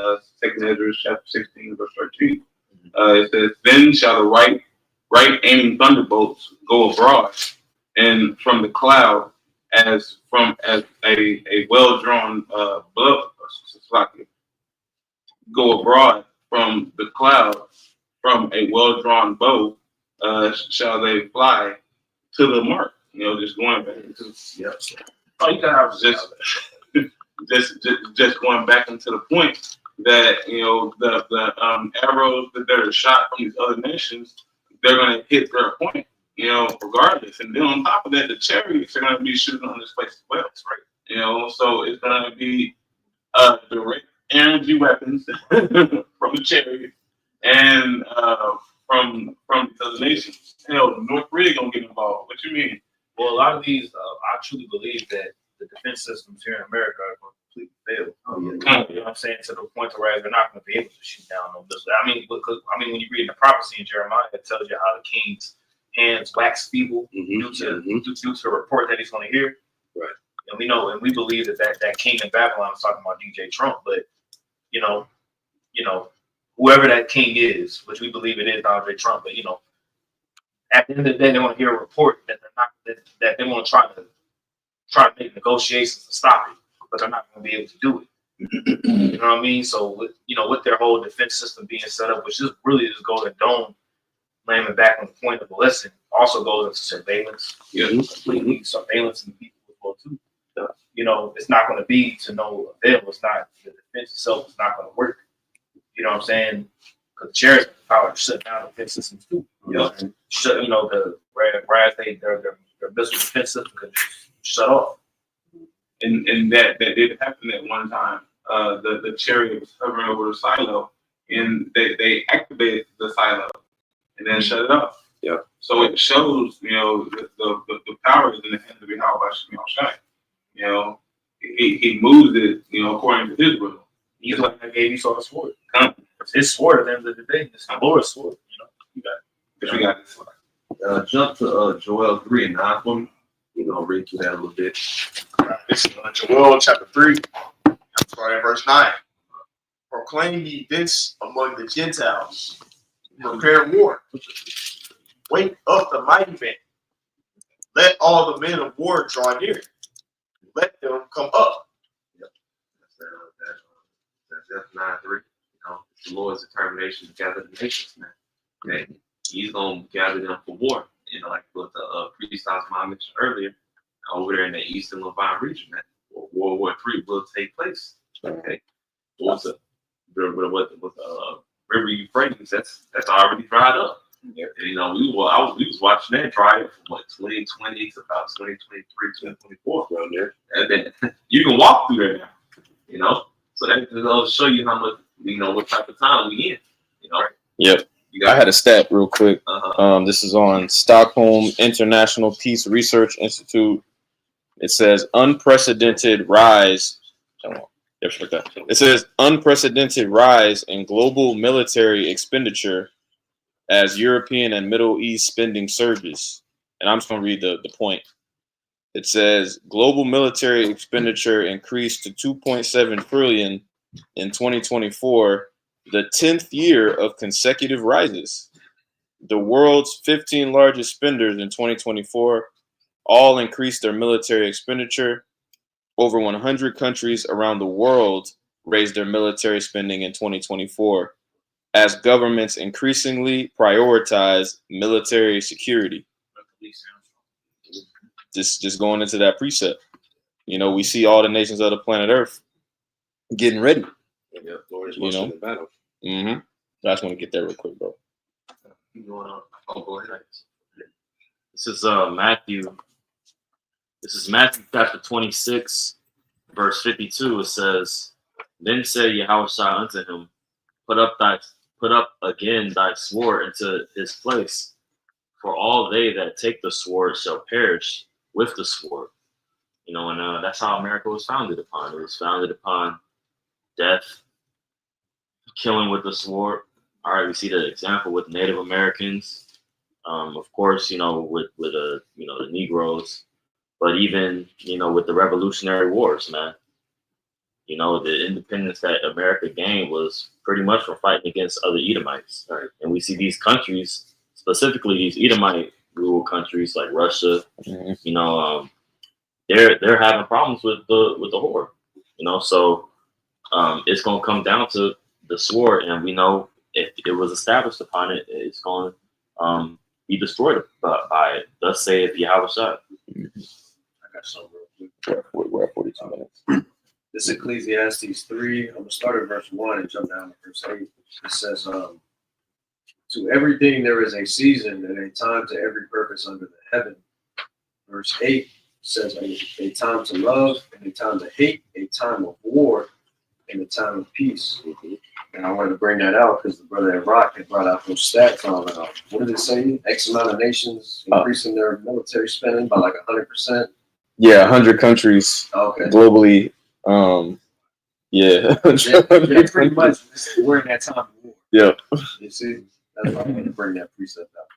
2nd Ezra, chapter 16, verse 13. It says, "Then shall the right aiming thunderbolts go abroad, and from the cloud as a well-drawn blood, go abroad from the cloud, from a well-drawn bow, shall they fly to the mark." Just going back into Oh, you got just going back into the point that the arrows that are shot from these other nations, they're gonna hit their point, regardless. And then on top of that, the chariots are gonna be shooting on this place as well, right? So it's gonna be direct energy weapons from the chariot and from these other nations. North Korea gonna get involved. What you mean? Well, a lot of these, I truly believe that the defense systems here in America are going to completely fail. You know what I'm saying? To the point where they're not going to be able to shoot down no missiles. When you read the prophecy in Jeremiah, it tells you how the king's hands wax feeble due to the report that he's going to hear. Right. And we know, and we believe that king in Babylon is talking about DJ Trump, but whoever that king is, which we believe it is Andre Trump, but at the end of the day, they want to hear a report that that they want to try to make negotiations to stop it, but they're not going to be able to do it. You know what I mean? So with their whole defense system being set up, which is really this Golden Dome, landing back on the point of the lesson, also goes into surveillance. Completely surveillance in the people as well too. It's not going to be to no avail. It's not, the defense itself is not going to work. You know what I'm saying? Because the chairs have the power to shut down the defense systems too. Whereas their missile defense system could shut off. And that did happen at one time. The chariot was hovering over the silo, and they activated the silo and then shut it off. Yeah. So it shows, the power is in the hands of Yahweh Shai. He moves it, according to his will. He's the one that gave Esau the sword. It's his sword at the end of the day. It's the Lord's sword. You got it. But we got this one. Jump to Joel 3 and 9 for me. We're gonna read through that a little bit. This is Joel chapter 3, starting at verse 9. Proclaim ye this among the Gentiles. Prepare war. Wake up the mighty men. Let all the men of war draw near. Let them come up. That's 9:3. You know, it's the Lord's determination to gather the nations now. Okay, He's gonna gather them for war. You know, like what the priest mom mentioned earlier, over there in the Eastern Levant region, that World War III will take place. Okay, what River Euphrates? That's already dried up. Yeah. You know, we was watching that dry up from what 2020 to about 2023, 2024 around there, and then you can walk through there now. You know, so that will show you how much, you know, what type of time we in. You know. Yep. I had a stat real quick. This is on Stockholm International Peace Research Institute. It says unprecedented rise. It says unprecedented rise in global military expenditure as European and Middle East spending surges. And I'm just going to read the point. It says global military expenditure increased to 2.7 trillion in 2024, the 10th year of consecutive rises. The world's 15 largest spenders in 2024 all increased their military expenditure. Over 100 countries around the world raised their military spending in 2024 as governments increasingly prioritize military security. Just going into that precept. You know, we see all the nations of the planet Earth getting ready. Yeah, Lord is You know? the battle. Mm-hmm. I just want to get there real quick, bro. Go ahead. This is Matthew. This is Matthew chapter 26, verse 52. It says, "Then said Yahushua unto him, Put up again thy sword into his place, for all they that take the sword shall perish with the sword." You know, and that's how America was founded upon. It was founded upon death, killing with the sword. All right, we see the example with Native Americans. Of course, you know, with the Negroes, but even, you know, with the Revolutionary Wars, man. You know, the independence that America gained was pretty much from fighting against other Edomites. Right? And we see these countries, specifically these Edomite ruled countries like Russia, you know, they're having problems with the whore. You know, so it's gonna come down to the sword, and we know if it was established upon it, it's going to be destroyed by it. Thus saith Yahushua. I got something real quick. We're at 42 minutes. This is Ecclesiastes 3. I'm going to start at verse 1 and jump down to verse 8. It says, to everything there is a season and a time to every purpose under the heaven. Verse 8 says, a time to love and a time to hate, a time of war and a time of peace. And I wanted to bring that out because the brother at Rock had brought out those stats on what did it say? X amount of nations increasing their military spending by like 100%. Yeah, 100 countries globally. Yeah, pretty much. We're in that time of war. Yeah. You see, that's why I'm going to bring that precept out.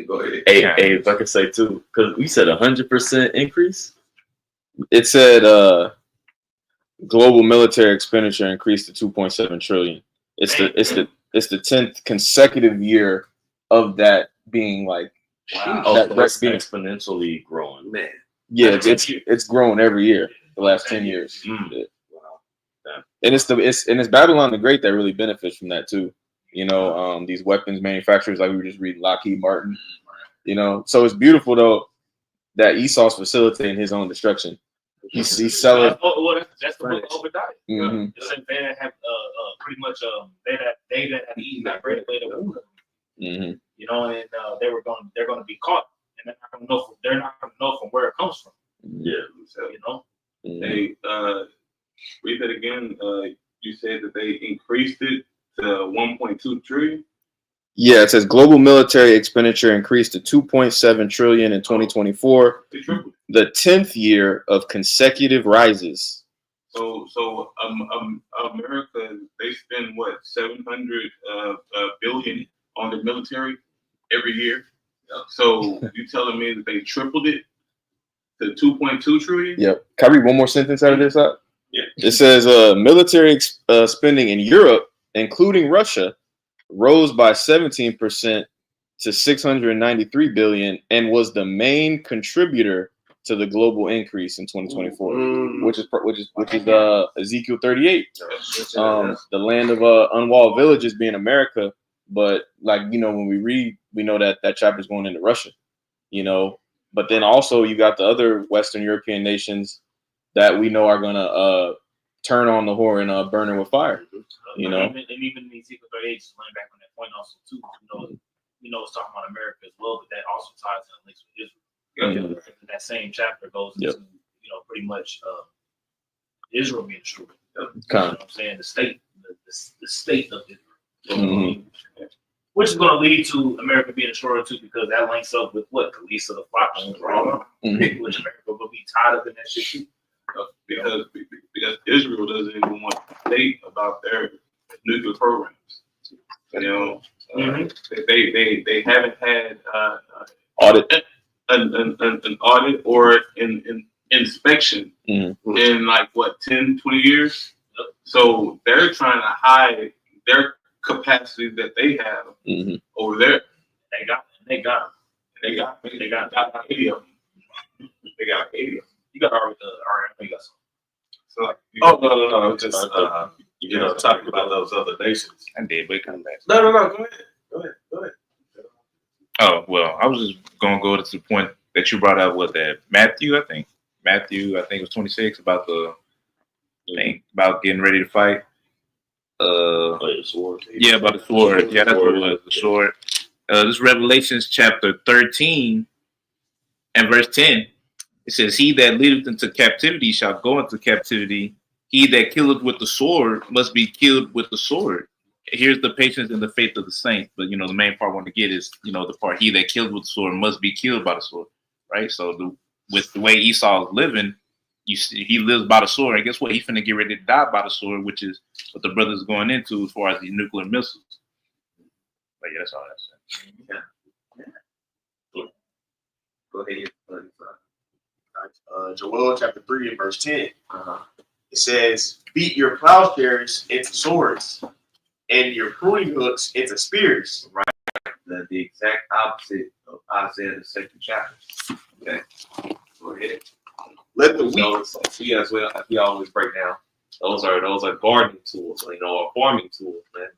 Go ahead. Hey, if I could say too, because we said 100% increase. It said global military expenditure increased to 2.7 trillion. It's the 10th consecutive year of that being like That's being exponentially growing, man. Yeah, it's grown every year the last 10 years. Yeah. Wow. Yeah. And it's Babylon the Great that really benefits from that too. You know, these weapons manufacturers, like we were just reading Lockheed Martin. You know, so it's beautiful though that Esau's facilitating his own destruction. He's selling. That's the book of Obadiah. Mm-hmm. It said they that have pretty much they that have eaten that bread laid up. Mm-hmm. You know, and they're gonna be caught, and they're not gonna know from where it comes from. Yeah. So, you know. Mm-hmm. Hey, read that again. You said that they increased it to 1.2 trillion. Yeah, it says global military expenditure increased to 2.7 trillion in 2024, the 10th year of consecutive rises. So America, they spend what, 700 billion on the military every year. So you telling me that they tripled it to 2.2 trillion? Yep. Can I read one more sentence out of this? Yeah. It says military spending in Europe, including Russia, rose by 17% to 693 billion and was the main contributor to the global increase in 2024, which is Ezekiel 38. The land of unwalled villages being America, but like when we read, we know that chapter is going into Russia, but then also you got the other Western European nations that we know are gonna turn on the whore and burn her with fire. And even Ezekiel 38 is laying back on that point also too. We know it's talking about America as well, but that also ties in links with Israel. Mm-hmm. That same chapter goes into pretty much Israel being destroyed. You know what I'm saying? The state of Israel. Mm-hmm. Which is going to lead to America being destroyed too, because that links up with what? The lease of the flock on the wrong. Which America will be tied up in that shit too. Because Israel doesn't even want to state about their nuclear programs. They haven't had audit an audit or an inspection in like 10, 20 years. So they're trying to hide their capacity that they have over there. They got 80 of them. They got 80 of them. You got already you got some. So no. Just talking about those other nations. I did, but come back. No. Go ahead. Oh well, I was just gonna go to the point that you brought up with that Matthew. I think it was 26 about the thing about getting ready to fight. The sword. Yeah, about the sword. Yeah, that's what it was. The sword. This Revelations chapter 13 and verse 10. It says, "He that leadeth into captivity shall go into captivity. He that killeth with the sword must be killed with the sword." Here's the patience and the faith of the saints. But the main part I want to get is the part, he that killed with the sword must be killed by the sword, right? So with the way Esau is living, he lives by the sword. And guess what? He's finna get ready to die by the sword, which is what the brothers going into as far as these nuclear missiles. But yeah, that's all that's saying. Go ahead. Joel chapter 3 and verse 10. It says, "Beat your plowshares into swords, and your pruning hooks into spears." Right. The exact opposite of Isaiah the second chapter. Okay. Go ahead. Let the weak. So as we always break down, those are gardening tools, or farming tools, man.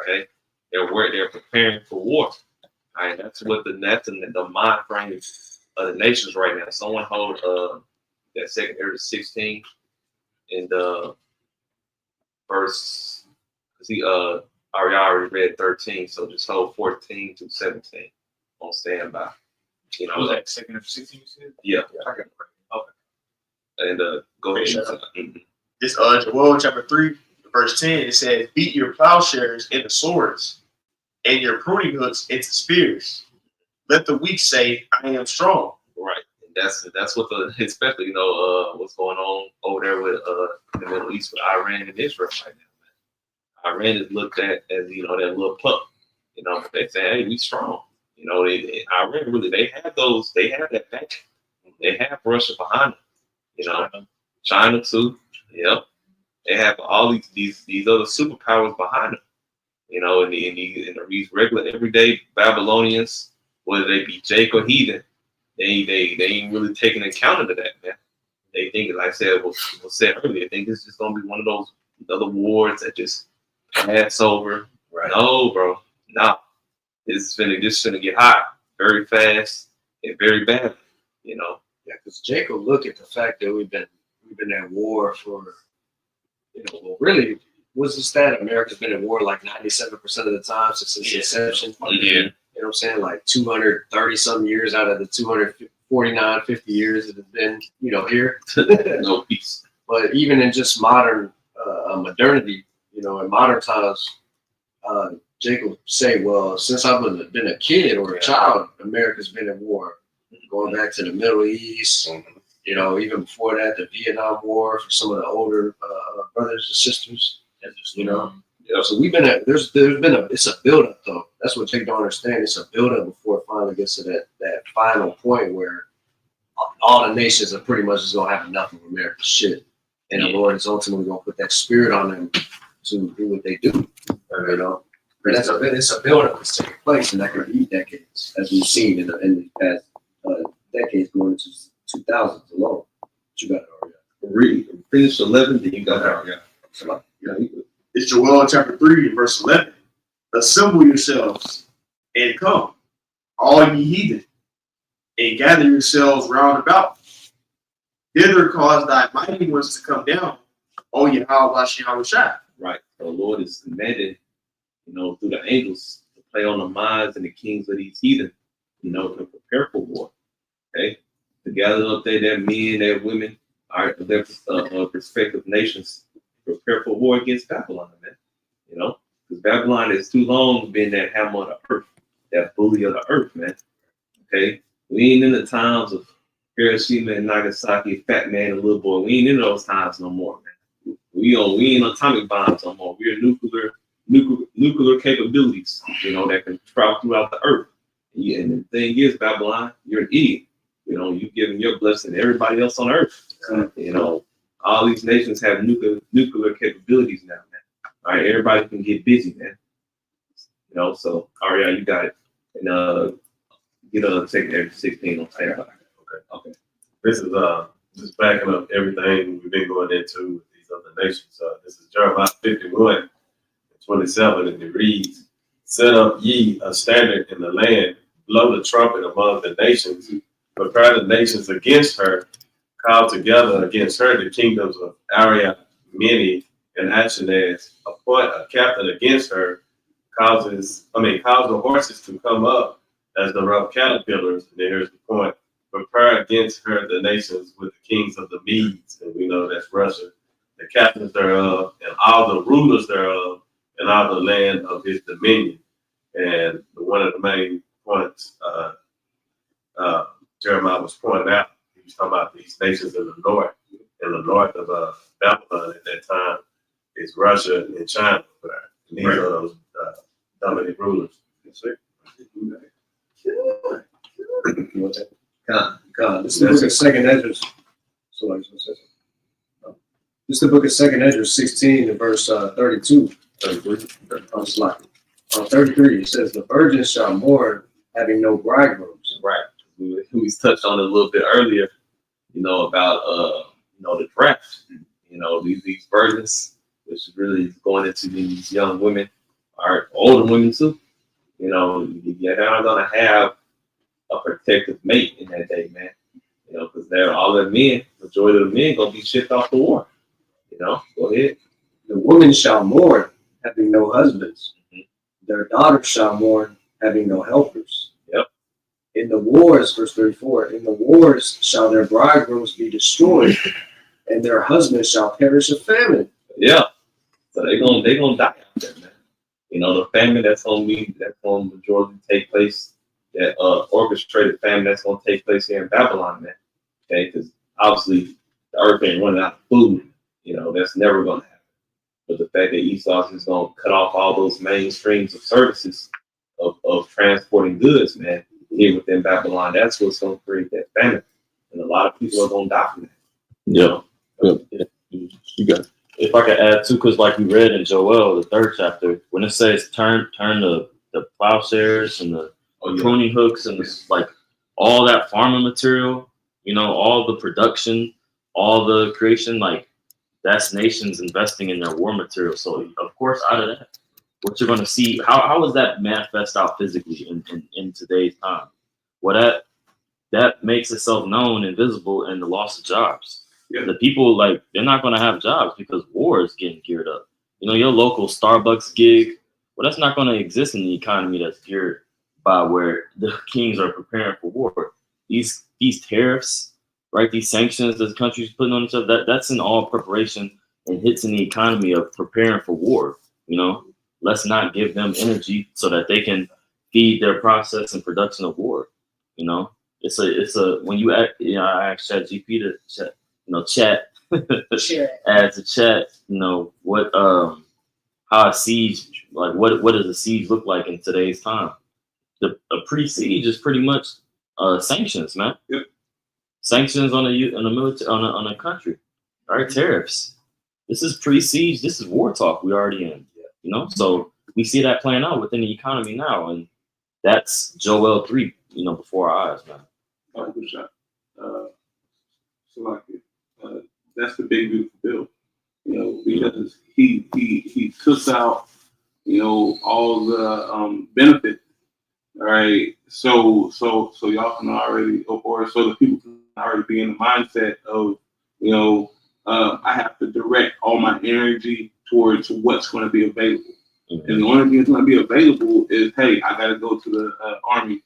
Okay. They're preparing for war. All right. That's the mind frame of the nations right now. Someone hold that 2 Ezra 16 in the verse. I already read 13, so just hold 14 to 17 on standby. Was that 2 Ezra 16 you said? Yeah. Okay. And go ahead. This Joel chapter 3 verse 10. It says, "Beat your plowshares into swords, and your pruning hooks into spears. Let the weak say, I am strong." Right. And that's what especially what's going on over there with the Middle East with Iran and Israel right now. Iran is looked at as that little pup. They say, hey, we strong. Iran really they have that back. They have Russia behind them. China too. Yep. They have all these other superpowers behind them. And these regular everyday Babylonians, whether they be Jake or heathen, they ain't really taking account of that, man. They think, like I said, was said earlier, they think it's just gonna be one of those other wars that just pass over. Right. No, bro. No. It's finna get hot very fast and very bad. Yeah, because Jacob, look at the fact that we've been at war for, really, what's the stat? America's been at war like 97% of the time since its inception. Yeah. You know what I'm saying? Like 230 some years out of the 249, 50 years that have been, here. No peace. But even in just modernity, in modern times, Jacob say, well, since I've been a kid or a child, America's been at war. Going back to the Middle East, even before that, the Vietnam War for some of the older brothers and sisters, So we've been at there's been it's a build up though. That's what Jake don't understand. It's a build up before it finally gets to that final point where all the nations are pretty much just gonna have enough of America's shit, and the Lord is ultimately gonna put that spirit on them to do what they do. You know, but it's a build up that's taking place, and that could be decades, as we've seen in the past decades going into 2000s alone. But you got it already. Read, finish 11, then you got it. It's Joel chapter 3, verse 11. Assemble yourselves and come, all ye heathen, and gather yourselves round about. Hither cause thy mighty ones to come down, O Yahweh Shai. Right. The Lord is commanded, through the angels to play on the minds and the kings of these heathen, to prepare for war. Okay? To gather up their men, their women, their respective nations, prepare for war against Babylon, man. Because Babylon has too long been that hammer of the earth, that bully of the earth, man. Okay? We ain't in the times of Hiroshima and Nagasaki, fat man and little boy. We ain't in those times no more, man. We ain't atomic bombs no more. We're nuclear capabilities, that can travel throughout the earth. And the thing is, Babylon, you're an idiot. You giving your blessing to everybody else on earth. All these nations have nuclear capabilities now, man. All right, everybody can get busy, man. So Aria, you got it. And take every 16 on there. Okay. This is just backing up everything we've been going into with these other nations. This is Jeremiah 51, 27, and it reads, "Set up ye a standard in the land, blow the trumpet among the nations, prepare the nations against her, call together against her the kingdoms of Ariad, Mini, and Ashenaz, appoint a captain against her, cause the horses to come up as the rough caterpillars." And then here's the point: prepare against her the nations with the kings of the Medes, and we know that's Russia, the captains thereof, and all the rulers thereof, and all the land of his dominion. And one of the main points Jeremiah was pointing out, he was talking about these nations in the north of Babylon at that time is Russia and China. And these are those dominant rulers. Yes, sir. This is the book of Second Ezra. This is the book of Second Ezra 16 and verse 32. 33, it says, "The virgins shall mourn, having no bridegrooms." Right. We touched on it a little bit earlier, about the draft. These virgins, which really is going into these young women, or older women too. They're not gonna have a protective mate in that day, man. Because they're all the men, majority of the men gonna be shipped off to war. Go ahead. "The women shall mourn, having no husbands. Their daughters shall mourn, having no helpers." Yep. "In the wars," verse 34, "in the wars shall their bridegrooms be destroyed, and their husbands shall perish of famine." Yeah. So they're gonna die out there, man. The famine that's gonna majority take place, that orchestrated famine that's gonna take place here in Babylon, man. Okay, because obviously the earth ain't running out of food. That's never gonna happen. But the fact that Esau is gonna cut off all those main streams of services of transporting goods, man, here within Babylon, that's what's gonna create that famine. And a lot of people are gonna die from that. Yeah. You got it. If I could add too, because like we read in Joel, the 3rd chapter, when it says turn the plowshares and the pruning hooks and like all that farming material, all the production, all the creation, like that's nations investing in their war material. So of course, out of that, what you're going to see, how is that manifest out physically in today's time? Well, that makes itself known and visible in the loss of jobs. Yeah. The people, they're not going to have jobs because war is getting geared up. Your local Starbucks gig, well, that's not going to exist in the economy that's geared by where the kings are preparing for war. These tariffs, right? These sanctions that the country's putting on itself, that's in all preparation and hits in the economy of preparing for war. Let's not give them energy so that they can feed their process and production of war. It's a when you act, I asked ChatGPT to chat, chat adds a chat, what how a siege, like what does a siege look like in today's time? A pre-siege is pretty much sanctions, man. Yep. Sanctions on a military on a country, right? Tariffs. This is pre-siege. This is war talk. We already in, you know. So we see that playing out within the economy now, and that's Joel 3, you know, before our eyes, man. 100%. So like, that's the big beautiful bill, you know, because he took out, you know, all the benefits. All right, so y'all can already, or so the people can already be in the mindset of, you know, I have to direct all my energy towards what's going to be available. Mm-hmm. And the only thing that's going to be available is, hey, I got to go to the army.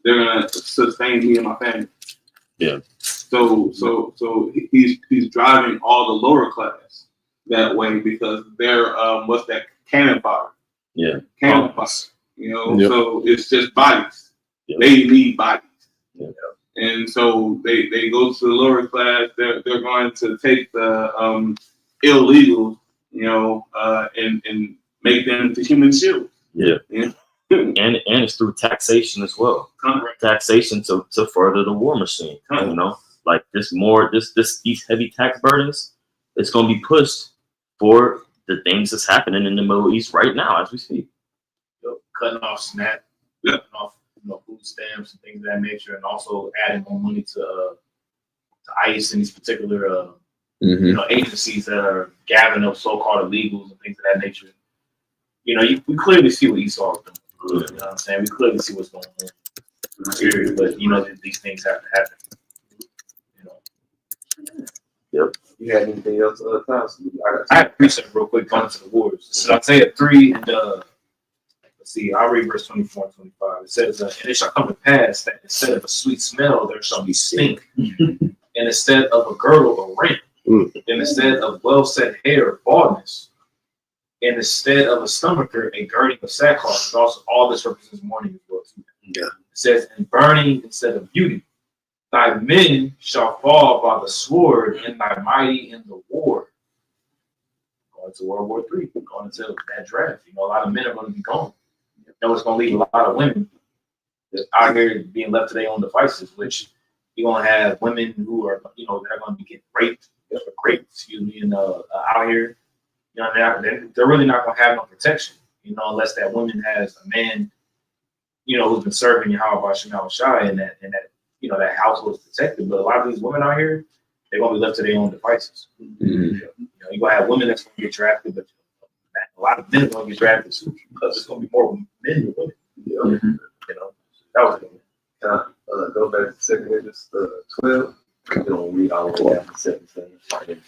They're going to sustain me and my family. Yeah. So he's driving all the lower class that way because they're what's that, cannon fodder? Yeah. Cannon fodder. You know, Yep. so it's just bodies. Yep. They need bodies. Yep. And so they go to the lower class. They're going to take the illegal, you know, and make them into human shields. Yeah. And it's through taxation as well. Correct. Taxation to further the war machine. Correct. You know, like these heavy tax burdens, it's gonna be pushed for the things that's happening in the Middle East right now as we speak. Cutting off SNAP, cutting off, you know, food stamps and things of that nature, and also adding more money to ICE and these particular you know, agencies that are gathering up so-called illegals and things of that nature. You know, we clearly see what Esau is doing. You know what I'm saying? We clearly see what's going on. Period. But you know, these things have to happen. You know. Yep. You had anything else, Thomas? I have a precept real quick going to the wars. So Isaiah 3 and let's see, I'll read verse 24 and 25. It says, and it shall come to pass that instead of a sweet smell, there shall be stink. And instead of a girdle, a rent. And instead of well set hair, baldness. And instead of a stomacher, a girding of sackcloth. And also all this represents mourning as well too. Yeah. It says, and burning instead of beauty. Thy men shall fall by the sword, and thy mighty in the war. Going to World War III, going into that draft. You know, a lot of men are going to be gone. You know, it's going to leave a lot of women that's out here being left to their own devices, which you're going to have women who are, you know, they're going to be getting raped, and out here. You know, they're really not going to have no protection, you know, unless that woman has a man, you know, who's been serving Yahweh Shai and that, you know, that household is protected. But a lot of these women out here, they're going to be left to their own devices. You know, you're going to have women that's going to get drafted, but a lot of men are going to get drafted too, because it's going to be more men than women. You know, that was it. Go back to 2 Corinthians 12. You don't read all the way down to 17.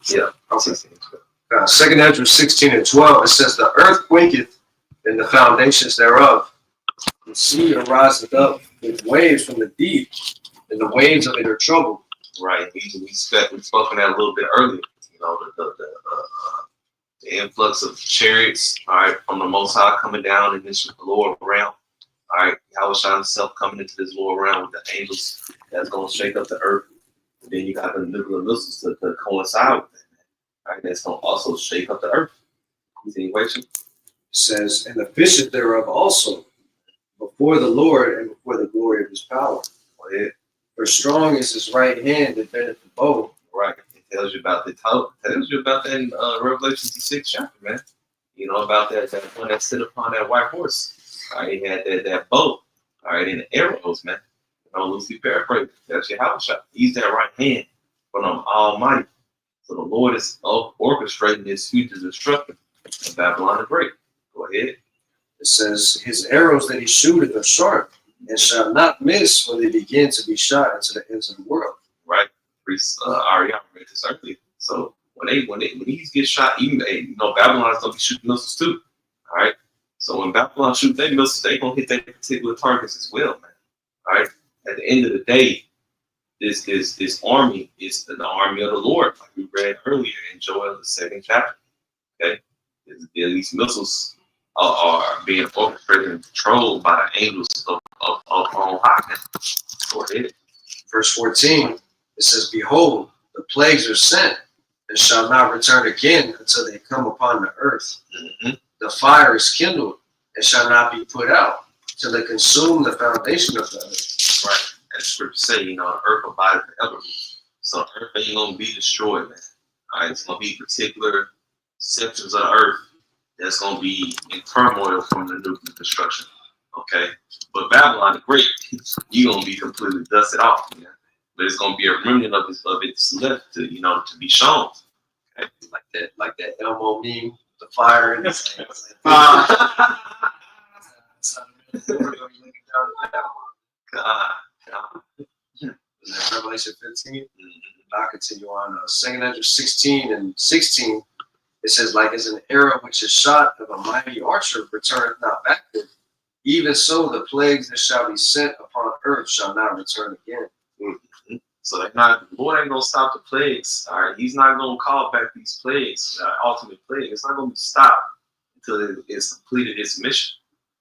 Yeah, I'll say 12. 2 Ezra 16 and 12, it says, the earth quaketh and the foundations thereof. The sea ariseth up with waves from the deep, and the waves of it are troubled. Right. We spoke on that a little bit earlier. You know, the influx of chariots, all right, from the Most High coming down in this lower realm. All right, Yahweh himself coming into this lower realm with the angels that's going to shake up the earth. And then you got the nuclear missiles to coincide with that. All right, that's going to also shake up the earth. Continuation. It says, and the fishes thereof also, before the Lord and before the glory of his power. Go ahead. For strong is his right hand that bendeth the bow. Right. It tells you about that in Revelation 6 chapter, man. You know, about that one that sit upon that white horse. All right, he had that bow. All right, and the arrows, man. You know, loosely paraphrase. That's your house shot. He's that right hand from Almighty. So the Lord is orchestrating this future destruction of Babylon the Great. Go ahead. It says, his arrows that he shooteth are sharp, and shall not miss when they begin to be shot into the ends of the world. Right. Priest Ariana read this earlier. So when these get shot, even you know, Babylon's gonna be shooting missiles too. All right. So when Babylon shoot their missiles, they gonna hit their particular targets as well, man. All right. At the end of the day, this army is the army of the Lord, like we read earlier in Joel the 2nd chapter. Okay. These missiles are being orchestrated and controlled by the angels of on high. Go ahead. Verse 14, it says, behold, the plagues are sent, and shall not return again until they come upon the earth. Mm-hmm. The fire is kindled and shall not be put out till they consume the foundation of the earth. Right. As scripture say, you know, the earth abideth forever. So earth ain't gonna be destroyed, man. All right, it's gonna be particular sections of the earth that's gonna be in turmoil from the nuclear destruction. Okay, but Babylon the Great, you gonna be completely dusted off, man. But it's gonna be a remnant of its left to, you know, to be shown. Okay? Like that Elmo meme, the fire and the God. Revelation 15. I'll continue on. 2 Ezra 16 and 16. It says, like as an arrow which is shot of a mighty archer returneth not backward, even so the plagues that shall be sent upon earth shall not return again. Mm-hmm. So they're not, the Lord ain't gonna stop the plagues. All right, He's not gonna call back these plagues, ultimate plague. It's not gonna be stopped until it's completed its mission.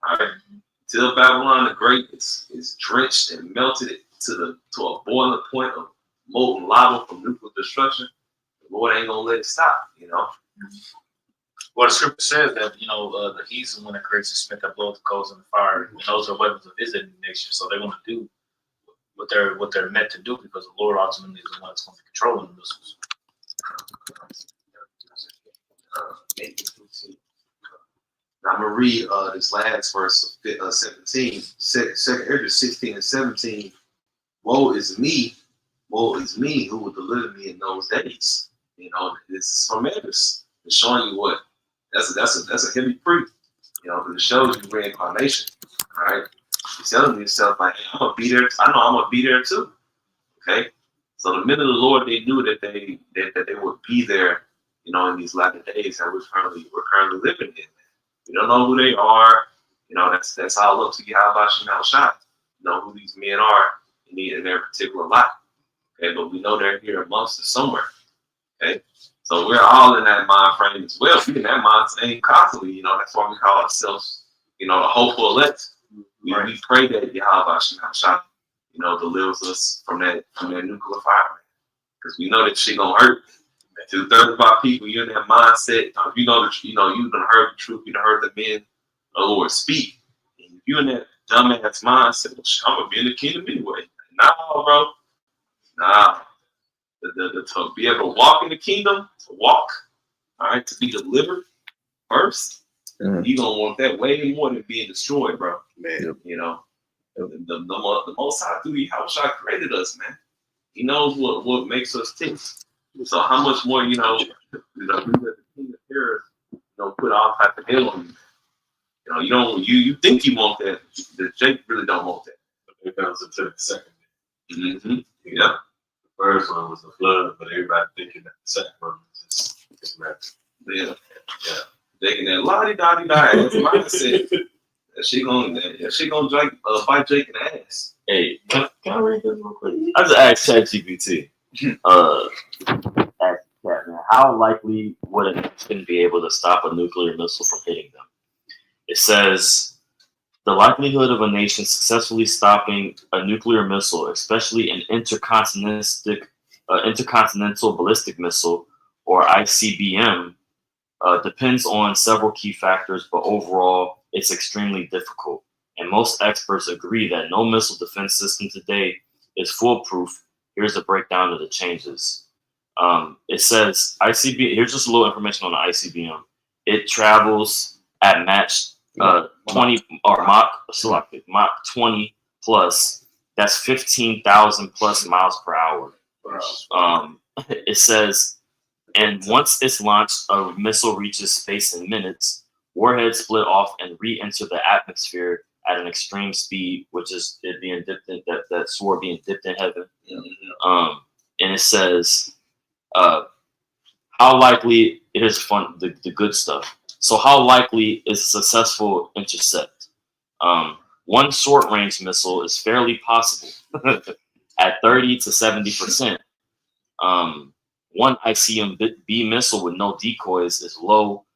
All right, until Babylon the Great is drenched and melted to a boiling point of molten lava from nuclear destruction. The Lord ain't gonna let it stop. You know. Well, the scripture says that, you know, the heathen, when it creates a smith that blows the coals in the fire, and those are weapons of his indignation. So they're going to do what they're meant to do, because the Lord ultimately is the one that's going to be controlling the missiles. Now I'm gonna read this last verse of 17, 2 Ezra 16 and 17. Woe is me who will deliver me in those days. You know, this is from Ezra. It's showing you what that's a heavy proof, you know, because it shows you reincarnation. All right, you're telling yourself like, hey, I'm gonna be there. I know I'm gonna be there too. Okay, so the minute of the Lord, they knew that they would be there, you know, in these latter days that we're currently living in. We don't know who they are. You know, that's all up to Yahweh Shai. You know who these men are in their particular life. Okay, but we know they're here amongst us somewhere. Okay. So we're all in that mind frame as well. We're in that mind frame constantly, you know. That's why we call ourselves, you know, the hopeful elect. We pray that Yahweh Shai, you know, delivers us from that nuclear fire, because we know that shit gonna hurt. 2/3 of our people, you're in that mindset. You know that you've done heard the truth. You done heard the men of the Lord speak. And if you're in that dumbass mindset, well, I'm gonna be in the kingdom anyway. Nah, bro. Nah. To be able to walk in the kingdom, to walk, all right, to be delivered first, you're gonna want that way more than being destroyed, bro. Man, you know, the Most High through the house I created us, man. He knows what makes us tick. So how much more, you know, we let the king of terror, you know, put all type of hell on you. You know, you think you want that, but Jake really don't want that. It comes into the second. Mm-hmm. Yeah. First one was the flood, but everybody thinking that the second one was just magic. Yeah. Taking that lottie-dottie-die ass mindset. She gonna bite Jake in the ass. Hey, can I read this real quick? I just asked ChatGPT. How likely would a nation be able to stop a nuclear missile from hitting them? It says the likelihood of a nation successfully stopping a nuclear missile, especially an intercontinental ballistic missile or ICBM, depends on several key factors, but overall, it's extremely difficult. And most experts agree that no missile defense system today is foolproof. Here's a breakdown of the changes. It says ICBM. Here's just a little information on the ICBM. It travels at Mach 20 or Mach 20 plus. That's 15,000 plus miles per hour. It says, and once it's launched, a missile reaches space in minutes. Warheads split off and re-enter the atmosphere at an extreme speed, which is it being dipped in that sword being dipped in heaven. And it says, how likely it is the good stuff. So how likely is a successful intercept? One short range missile is fairly possible at 30 to 70%. One ICBM missile with no decoys is low,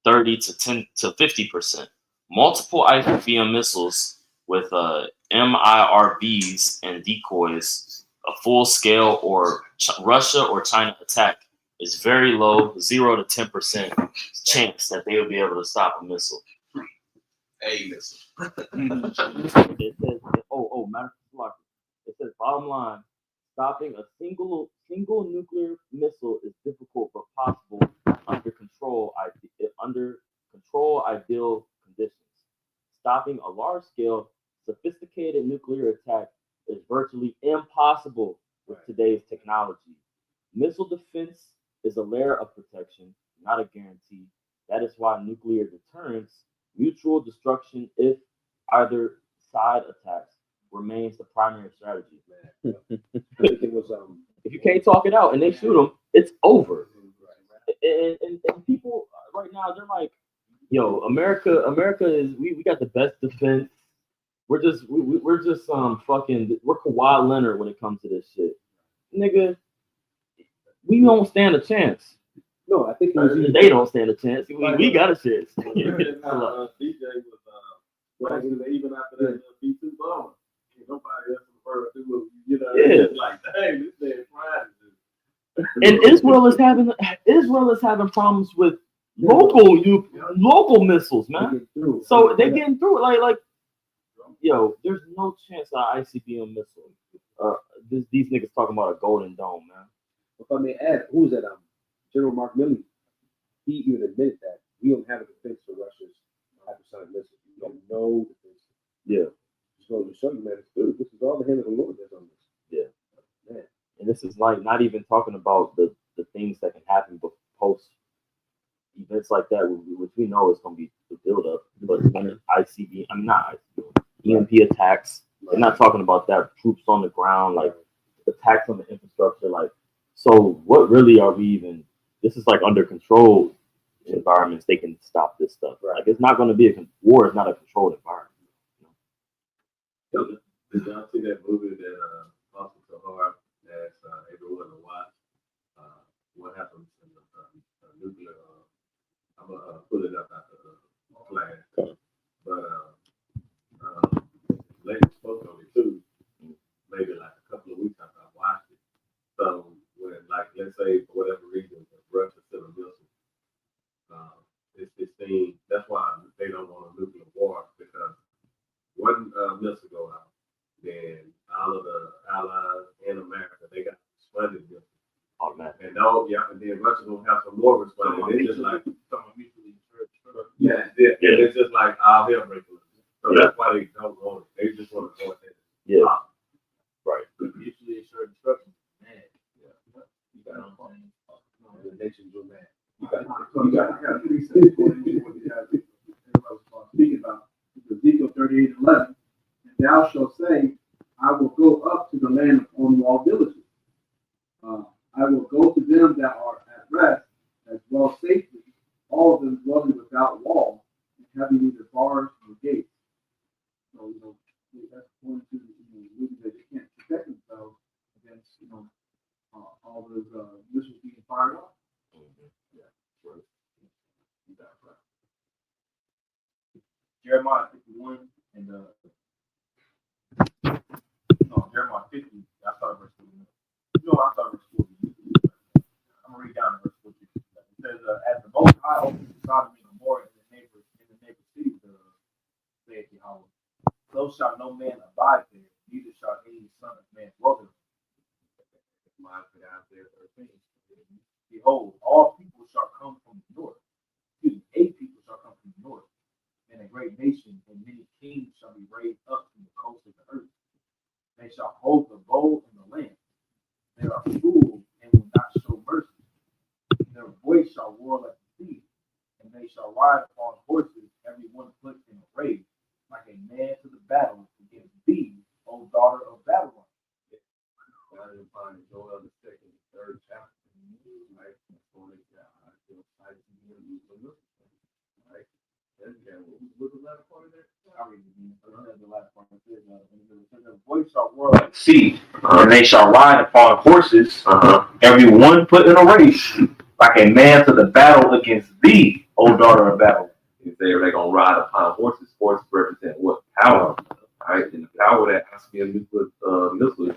30 to 10 to 50%. Multiple ICBM missiles with MIRVs and decoys, a full scale or Russia or China attack it's very low, 0 to 10% chance that they will be able to stop a missile. A missile. It says, matter of fact, it says bottom line, stopping a single nuclear missile is difficult but possible under ideal conditions. Stopping a large-scale, sophisticated nuclear attack is virtually impossible with today's technology. Missile defense is a layer of protection, not a guarantee. That is why nuclear deterrence, mutual destruction if either side attacks, remains the primary strategy. It was If you can't talk it out and they shoot them, it's over. And people right now, they're like, yo, America is we got the best defense. We're just we're Kawhi Leonard when it comes to this shit. Nigga, we don't stand a chance. no, I think it was They don't stand a chance. We got a chance. DJ was even after that B2 bomber. Nobody else referred to Yeah. like, dang, this man fried this. And Israel is having problems with local missiles, man. So they're getting through it. Like, yo, there's no chance of ICBM missile. These niggas talking about a golden dome, man. If I may add, who was that? General Mark Milley. He even admitted that we don't have a defense for Russia's hypersonic missiles. We don't know defense. Yeah. Just going to show you, man. This is all the hand of the Lord that's on this. Yeah. Man. And this is like not even talking about the things that can happen post events like that, which we know is going to be the build up. But when EMP attacks, they're not talking about that. Troops on the ground, like attacks on the infrastructure, like. So what really are we even? This is like under control environments. They can stop this stuff. Right? Like it's not going to be war. Is not a controlled environment. Did y'all see that movie that Austin Sahar asked everyone to watch? What happens in the nuclear? I'm gonna put it up after the class. But lady spoke on it too. Maybe like a couple of weeks after I watched it. So when, like, let's say for whatever reason, Russia sent a missile, it's seen. That's why they don't want a nuclear war, because one missile go out, then all of the allies in America, they got responded missiles. Automatic. And then Russia gonna have some more responding. It's just like it's just like all hell breaking loose. So that's why they don't want it. They just want to avoid that. Yeah. Right. Mutually assured destruction. Man. You got the nations were mad. Speaking about Ezekiel 38:11, and thou shalt say, I will go up to the land of unwalled villages. I will go to them that are at rest, as well safely, all of them dwelling without wall, and having neither bars nor gates. So, that's pointing to moving that they can't protect themselves against, all those missiles being fired off. Jeremiah 51 and Jeremiah 50. I started verse 40. I started verse 40. I'm gonna read down to verse 40. It says, "As the Most High opened Sodom and Gomorrah in the neighbor cities, saith Yahweh, so shall no man abide there, neither shall any son of man dwell there." Behold, all people shall come from the north. Eight people shall come from the north, and a great nation, and many kings shall be raised up from the coast of the earth. They shall hold the bow in the land. They are fools and will not show mercy. Their voice shall roar like the sea, and they shall ride upon horses, every one put in array, like a man to the battle against thee, O daughter of Babylon. I didn't find Joel the second, third chapter. Right? I feel excited to hear you look. Right? Then what's the last part of that? I read the last part. The voice shall roar like the sea, And they shall ride upon horses, every one put in a race, like a man to the battle against thee, O daughter of Babylon. If they're gonna ride upon horses, horses represent what? Power. All right, and the power that has to be a nuclear missile.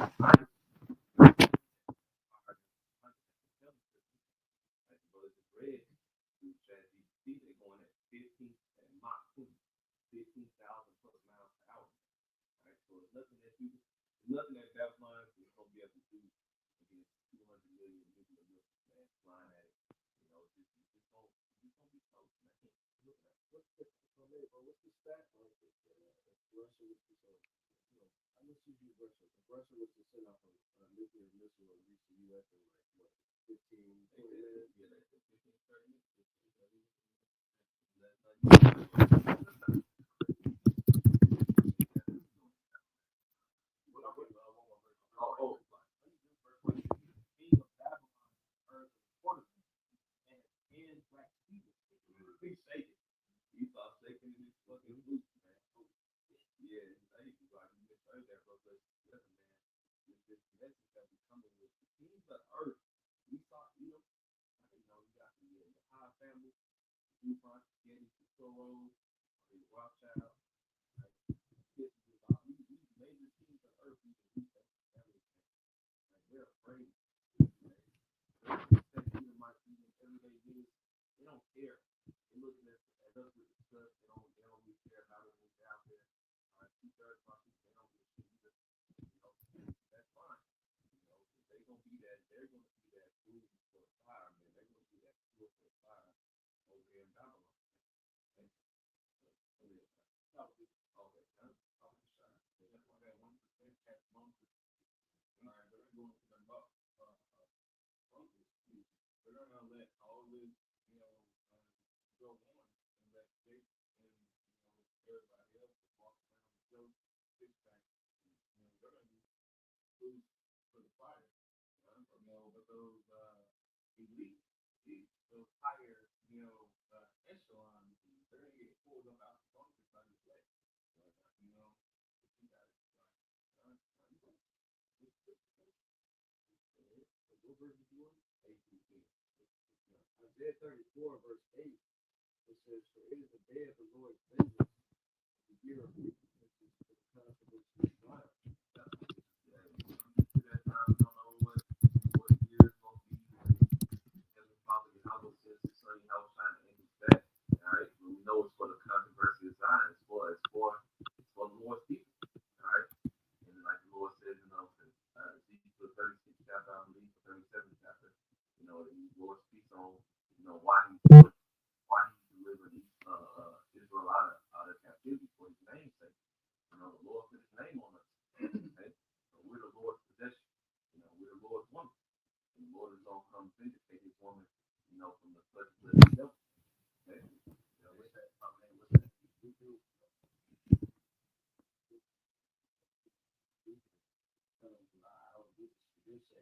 So nothing that Babylon is gonna be able to do against 200 million nuclear missiles, man, flying at it. You know, it's gonna be close, man. Look at what's the stat on this? Russia was to say, you know, how much did you Russia? If Russia was to send off a nuclear missile or reach the U.S. in like what, 15 minutes? Yeah, like 15, 30 minutes. Isaiah 34, verse 8, it says, for it is the day of the Lord's vengeance, the year of recompense, for the consequence of his life. We know it's for the controversy of Zion. It's for the Lord's people. All right. And like the Lord says, Ezekiel 36 chapter, I believe, 37 chapter, the Lord speaks on, why he delivered Israel out of captivity for his name's sake. The Lord put his name on us. Okay? So we're the Lord's possession. We're the Lord's woman. And the Lord is going to come vindicate his woman, from the flesh of the devil. Okay? What's that?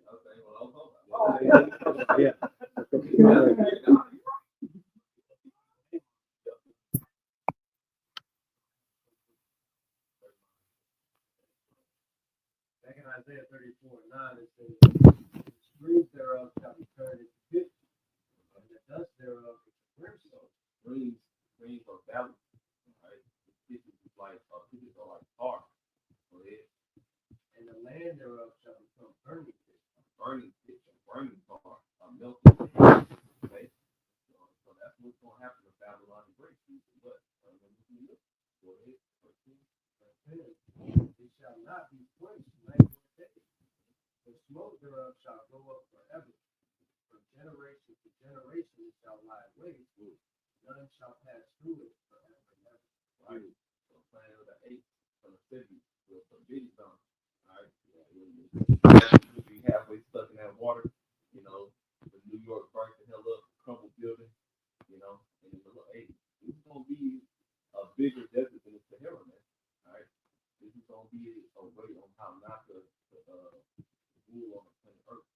Okay, well, I'll talk about it. Yeah. Back in Isaiah 34:9, it says, the streams thereof shall be turned into pit, and the dust thereof into brimstone. Streams of valley. Right? Pitches are like tar. Go ahead. And the land thereof shall become burning pit. Burning pitch and burning tar. Melting. Okay? So that's what's going to happen to Babylon and Great. But go ahead. It shall not be quenched night nor day. The smoke thereof shall go up forever. From generation to generation it shall lie waste. None shall pass through it forever and ever. Right. So planet of the 8 from the 50 with some bitty zone. All right. You'll be halfway stuck in that water. The New York burnt the hell up, crumbled building. And hey, this is gonna be a bigger desert than the Sahara, man. All right. This is gonna be a way on how not to rule on the planet Earth.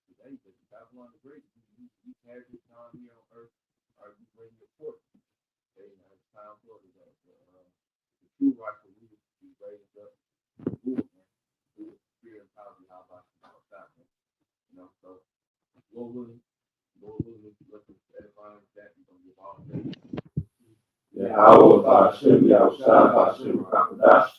Today, Babylon the Great, you had this time here on Earth. Are you bring your force? Okay, now it's time for the true rightful rulers to be raised up. Rule, man. Rule, spirit, and power, how about man? So Lord willing, let us edify that we're gonna give all the Yahweh, Hashem, Yahushua, Hashem, Rakadash.